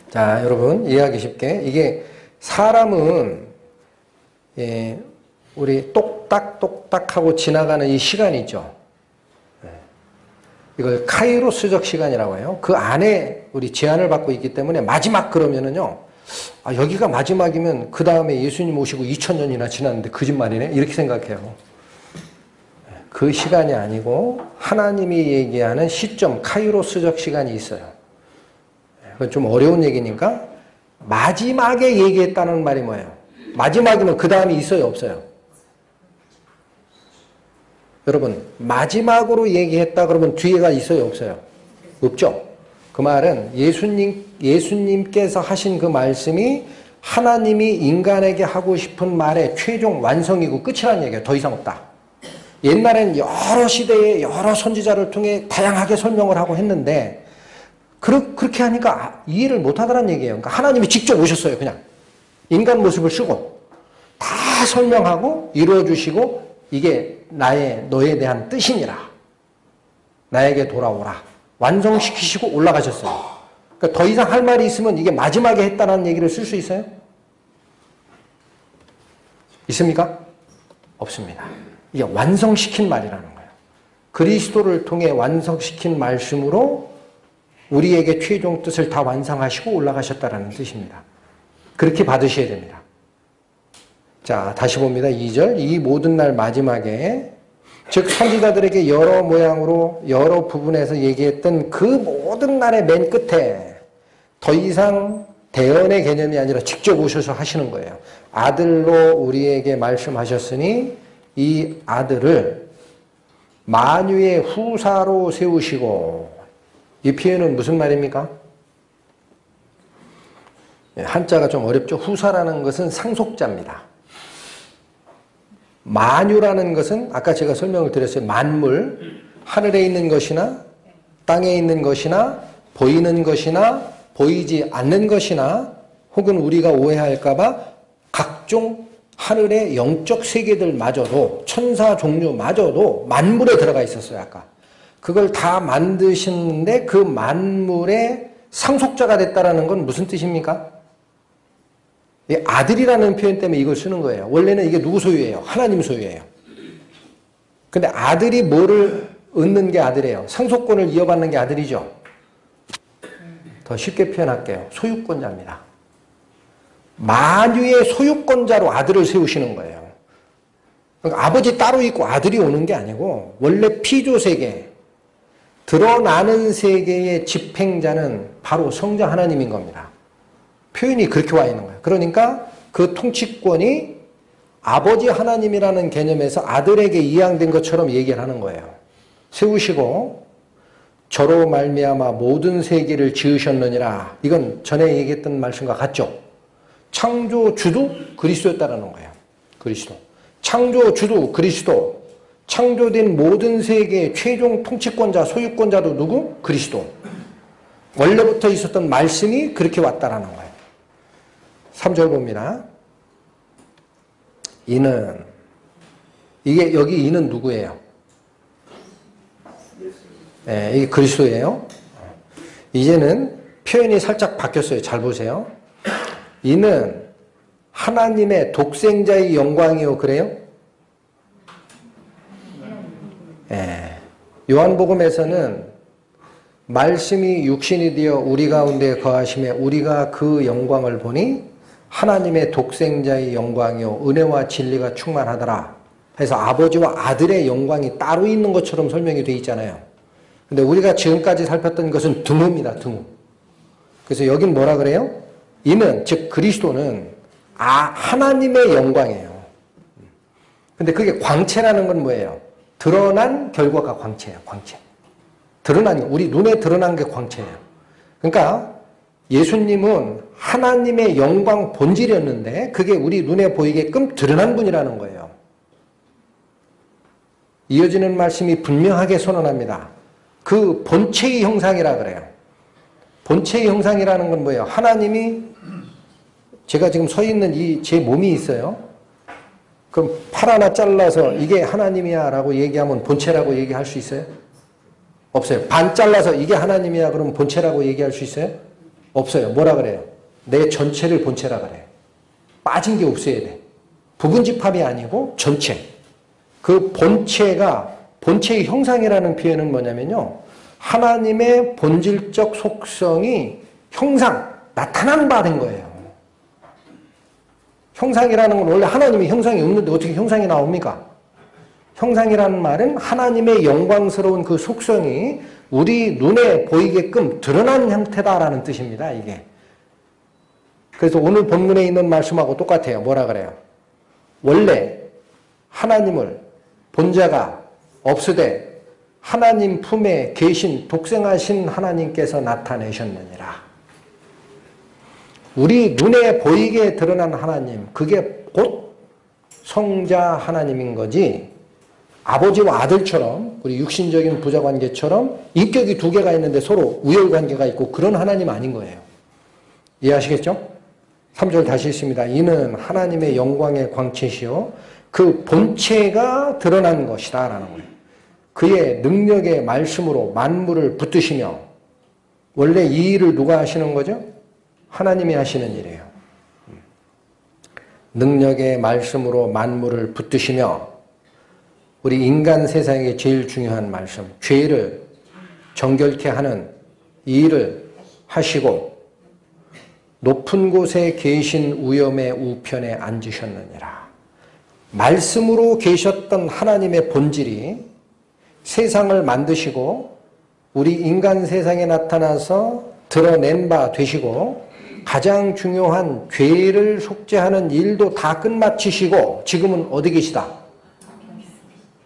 자, 여러분 이해하기 쉽게, 이게 사람은 우리 똑딱똑딱 하고 지나가는 이 시간이 있죠. 이걸 카이로스적 시간이라고 해요. 그 안에 우리 제한을 받고 있기 때문에 마지막 그러면은요, 여기가 마지막이면 그 다음에 예수님 오시고 2000년이나 지났는데 거짓말이네? 이렇게 생각해요. 그 시간이 아니고 하나님이 얘기하는 시점, 카이로스적 시간이 있어요. 그건 좀 어려운 얘기니까 마지막에 얘기했다는 말이 뭐예요? 마지막이면 그 다음이 있어요, 없어요? 여러분, 마지막으로 얘기했다 그러면 뒤에가 있어요, 없어요? 없죠? 그 말은 예수님께서 하신 그 말씀이 하나님이 인간에게 하고 싶은 말의 최종 완성이고 끝이라는 얘기예요. 더 이상 없다. 옛날엔 여러 시대에 여러 선지자를 통해 다양하게 설명을 하고 했는데 그렇게 하니까 이해를 못하더란 얘기예요. 그러니까 하나님이 직접 오셨어요. 그냥 인간 모습을 쓰고 다 설명하고 이루어주시고, 이게 너에 대한 뜻이니라. 나에게 돌아오라. 완성시키시고 올라가셨어요. 그러니까 더 이상 할 말이 있으면 이게 마지막에 했다는 얘기를 쓸 수 있어요? 있습니까? 없습니다. 이게 완성시킨 말이라는 거예요. 그리스도를 통해 완성시킨 말씀으로 우리에게 최종 뜻을 다 완성하시고 올라가셨다는 뜻입니다. 그렇게 받으셔야 됩니다. 자, 다시 봅니다. 2절. 이 모든 날 마지막에, 즉 선지자들에게 여러 모양으로 여러 부분에서 얘기했던 그 모든 날의 맨 끝에 더 이상 대언의 개념이 아니라 직접 오셔서 하시는 거예요. 아들로 우리에게 말씀하셨으니 이 아들을 만유의 후사로 세우시고, 이 표현은 무슨 말입니까? 한자가 좀 어렵죠. 후사라는 것은 상속자입니다. 만유라는 것은 아까 제가 설명을 드렸어요. 만물, 하늘에 있는 것이나 땅에 있는 것이나 보이는 것이나 보이지 않는 것이나 혹은 우리가 오해할까 봐 각종 하늘의 영적 세계들마저도 천사 종류마저도 만물에 들어가 있었어요. 아까. 그걸 다 만드셨는데 그 만물의 상속자가 됐다는 건 무슨 뜻입니까? 이 아들이라는 표현 때문에 이걸 쓰는 거예요. 원래는 이게 누구 소유예요? 하나님 소유예요. 근데 아들이 뭐를 얻는 게 아들이에요? 상속권을 이어받는 게 아들이죠. 더 쉽게 표현할게요. 소유권자입니다. 만유의 소유권자로 아들을 세우시는 거예요. 그러니까 아버지 따로 있고 아들이 오는 게 아니고 원래 피조세계, 드러나는 세계의 집행자는 바로 성자 하나님인 겁니다. 표현이 그렇게 와 있는 거예요. 그러니까 그 통치권이 아버지 하나님이라는 개념에서 아들에게 이양된 것처럼 얘기를 하는 거예요. 세우시고 저로 말미암아 모든 세계를 지으셨느니라. 이건 전에 얘기했던 말씀과 같죠. 창조주도 그리스도였다라는 거예요. 그리스도. 창조주도 그리스도. 창조된 모든 세계의 최종 통치권자, 소유권자도 누구? 그리스도. 원래부터 있었던 말씀이 그렇게 왔다라는 거예요. 3절 봅니다. 이는, 이게 여기 이는 누구예요? 네, 이게 그리스도예요. 이제는 표현이 살짝 바뀌었어요. 잘 보세요. 이는 하나님의 독생자의 영광이요. 그래요? 네. 요한복음에서는 말씀이 육신이 되어 우리 가운데 거하심에 우리가 그 영광을 보니 하나님의 독생자의 영광이요 은혜와 진리가 충만하더라. 그래서 아버지와 아들의 영광이 따로 있는 것처럼 설명이 되어 있잖아요. 근데 우리가 지금까지 살폈던 것은 등호입니다. 등호. 그래서 여긴 뭐라 그래요? 이는 즉 그리스도는 하나님의 영광이에요. 근데 그게 광채라는 건 뭐예요? 드러난 결과가 광채예요. 광채. 드러난 우리 눈에 드러난 게 광채예요. 그러니까 예수님은 하나님의 영광 본질이었는데 그게 우리 눈에 보이게끔 드러난 분이라는 거예요. 이어지는 말씀이 분명하게 선언합니다. 그 본체의 형상이라 그래요. 본체의 형상이라는 건 뭐예요? 하나님이 제가 지금 서 있는 이 제 몸이 있어요. 그럼 팔 하나 잘라서 이게 하나님이야 라고 얘기하면 본체라고 얘기할 수 있어요? 없어요. 반 잘라서 이게 하나님이야 그러면 본체라고 얘기할 수 있어요? 없어요. 뭐라 그래요? 내 전체를 본체라 그래요. 빠진 게 없어야 돼. 부분집합이 아니고 전체. 그 본체가 본체의 형상이라는 표현은 뭐냐면요. 하나님의 본질적 속성이 형상, 나타난 바 된 거예요. 형상이라는 건 원래 하나님이 형상이 없는데 어떻게 형상이 나옵니까? 형상이라는 말은 하나님의 영광스러운 그 속성이 우리 눈에 보이게끔 드러난 형태다라는 뜻입니다. 이게. 그래서 오늘 본문에 있는 말씀하고 똑같아요. 뭐라 그래요? 원래 하나님을 본자가 없으되 하나님 품에 계신 독생하신 하나님께서 나타내셨느니라. 우리 눈에 보이게 드러난 하나님, 그게 곧 성자 하나님인 거지 아버지와 아들처럼 우리 육신적인 부자관계처럼 인격이 두 개가 있는데 서로 우열관계가 있고 그런 하나님 아닌 거예요. 이해하시겠죠? 3절 다시 읽습니다. 이는 하나님의 영광의 광채시요 그 본체가 드러난 것이다 라는 거예요. 그의 능력의 말씀으로 만물을 붙드시며 원래 이 일을 누가 하시는 거죠? 하나님이 하시는 일이에요. 능력의 말씀으로 만물을 붙드시며 우리 인간 세상에 제일 중요한 말씀, 죄를 정결케 하는 이 일을 하시고 높은 곳에 계신 우염의 우편에 앉으셨느니라. 말씀으로 계셨던 하나님의 본질이 세상을 만드시고 우리 인간 세상에 나타나서 드러낸 바 되시고 가장 중요한 죄를 속죄하는 일도 다 끝마치시고 지금은 어디 계시다?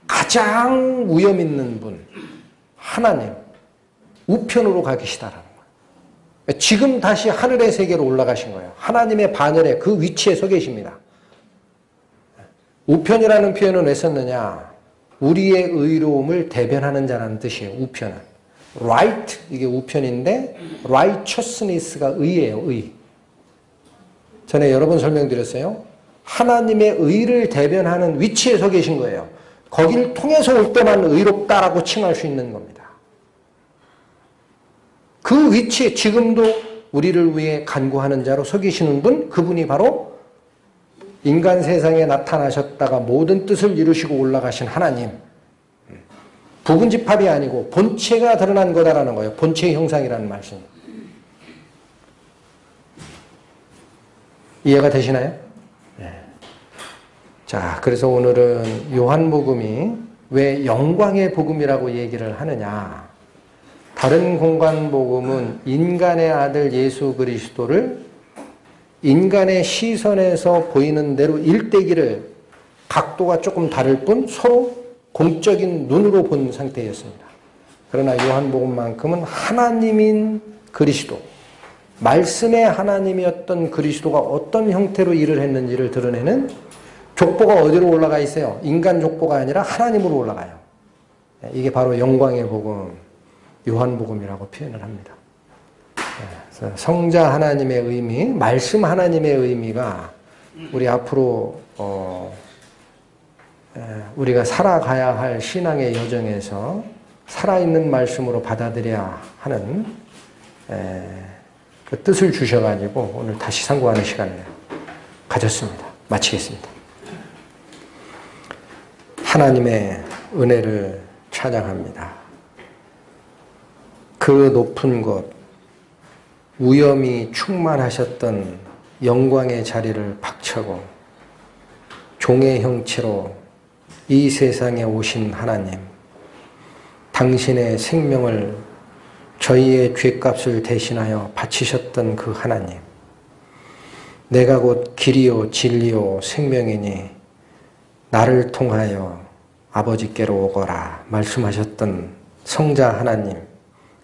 가장 위험 있는 분, 하나님. 우편으로 가 계시다라는 거예요. 지금 다시 하늘의 세계로 올라가신 거예요. 하나님의 반열에 그 위치에 서 계십니다. 우편이라는 표현은 왜 썼느냐? 우리의 의로움을 대변하는 자라는 뜻이에요. 우편은. right, 이게 우편인데 righteousness가 의예요. 의. 전에 여러 번 설명드렸어요. 하나님의 의를 대변하는 위치에 서 계신 거예요. 거기를 통해서 올 때만 의롭다라고 칭할 수 있는 겁니다. 그 위치에 지금도 우리를 위해 간구하는 자로 서 계시는 분, 그분이 바로 인간 세상에 나타나셨다가 모든 뜻을 이루시고 올라가신 하나님. 부분집합이 아니고 본체가 드러난 거다라는 거예요. 본체의 형상이라는 말씀. 이해가 되시나요? 네. 자, 그래서 오늘은 요한복음이 왜 영광의 복음이라고 얘기를 하느냐. 다른 공간복음은 인간의 아들 예수 그리스도를 인간의 시선에서 보이는 대로 일대기를 각도가 조금 다를 뿐 서로 공적인 눈으로 본 상태였습니다. 그러나 요한복음만큼은 하나님인 그리스도, 말씀의 하나님이었던 그리스도가 어떤 형태로 일을 했는지를 드러내는 족보가 어디로 올라가 있어요? 인간 족보가 아니라 하나님으로 올라가요. 이게 바로 영광의 복음, 요한복음이라고 표현을 합니다. 그래서 성자 하나님의 의미, 말씀 하나님의 의미가 우리 앞으로 우리가 살아가야 할 신앙의 여정에서 살아있는 말씀으로 받아들여야 하는 그 뜻을 주셔가지고 오늘 다시 상고하는 시간을 가졌습니다. 마치겠습니다. 하나님의 은혜를 찬양합니다. 그 높은 곳, 우염이 충만하셨던 영광의 자리를 박차고 종의 형체로 이 세상에 오신 하나님, 당신의 생명을 저희의 죄값을 대신하여 바치셨던 그 하나님, 내가 곧 길이요 진리요 생명이니 나를 통하여 아버지께로 오거라 말씀하셨던 성자 하나님,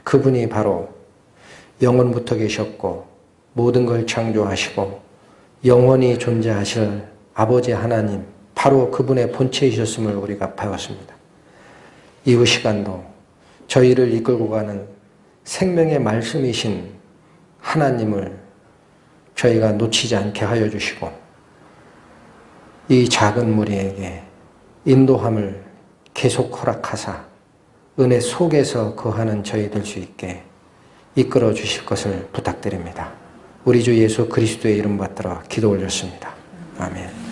그분이 바로 영원부터 계셨고 모든 걸 창조하시고 영원히 존재하실 아버지 하나님, 바로 그분의 본체이셨음을 우리가 배웠습니다. 이후 시간도 저희를 이끌고 가는 생명의 말씀이신 하나님을 저희가 놓치지 않게 하여 주시고 이 작은 무리에게 인도함을 계속 허락하사 은혜 속에서 거하는 저희 될 수 있게 이끌어 주실 것을 부탁드립니다. 우리 주 예수 그리스도의 이름 받들어 기도 올렸습니다. 아멘.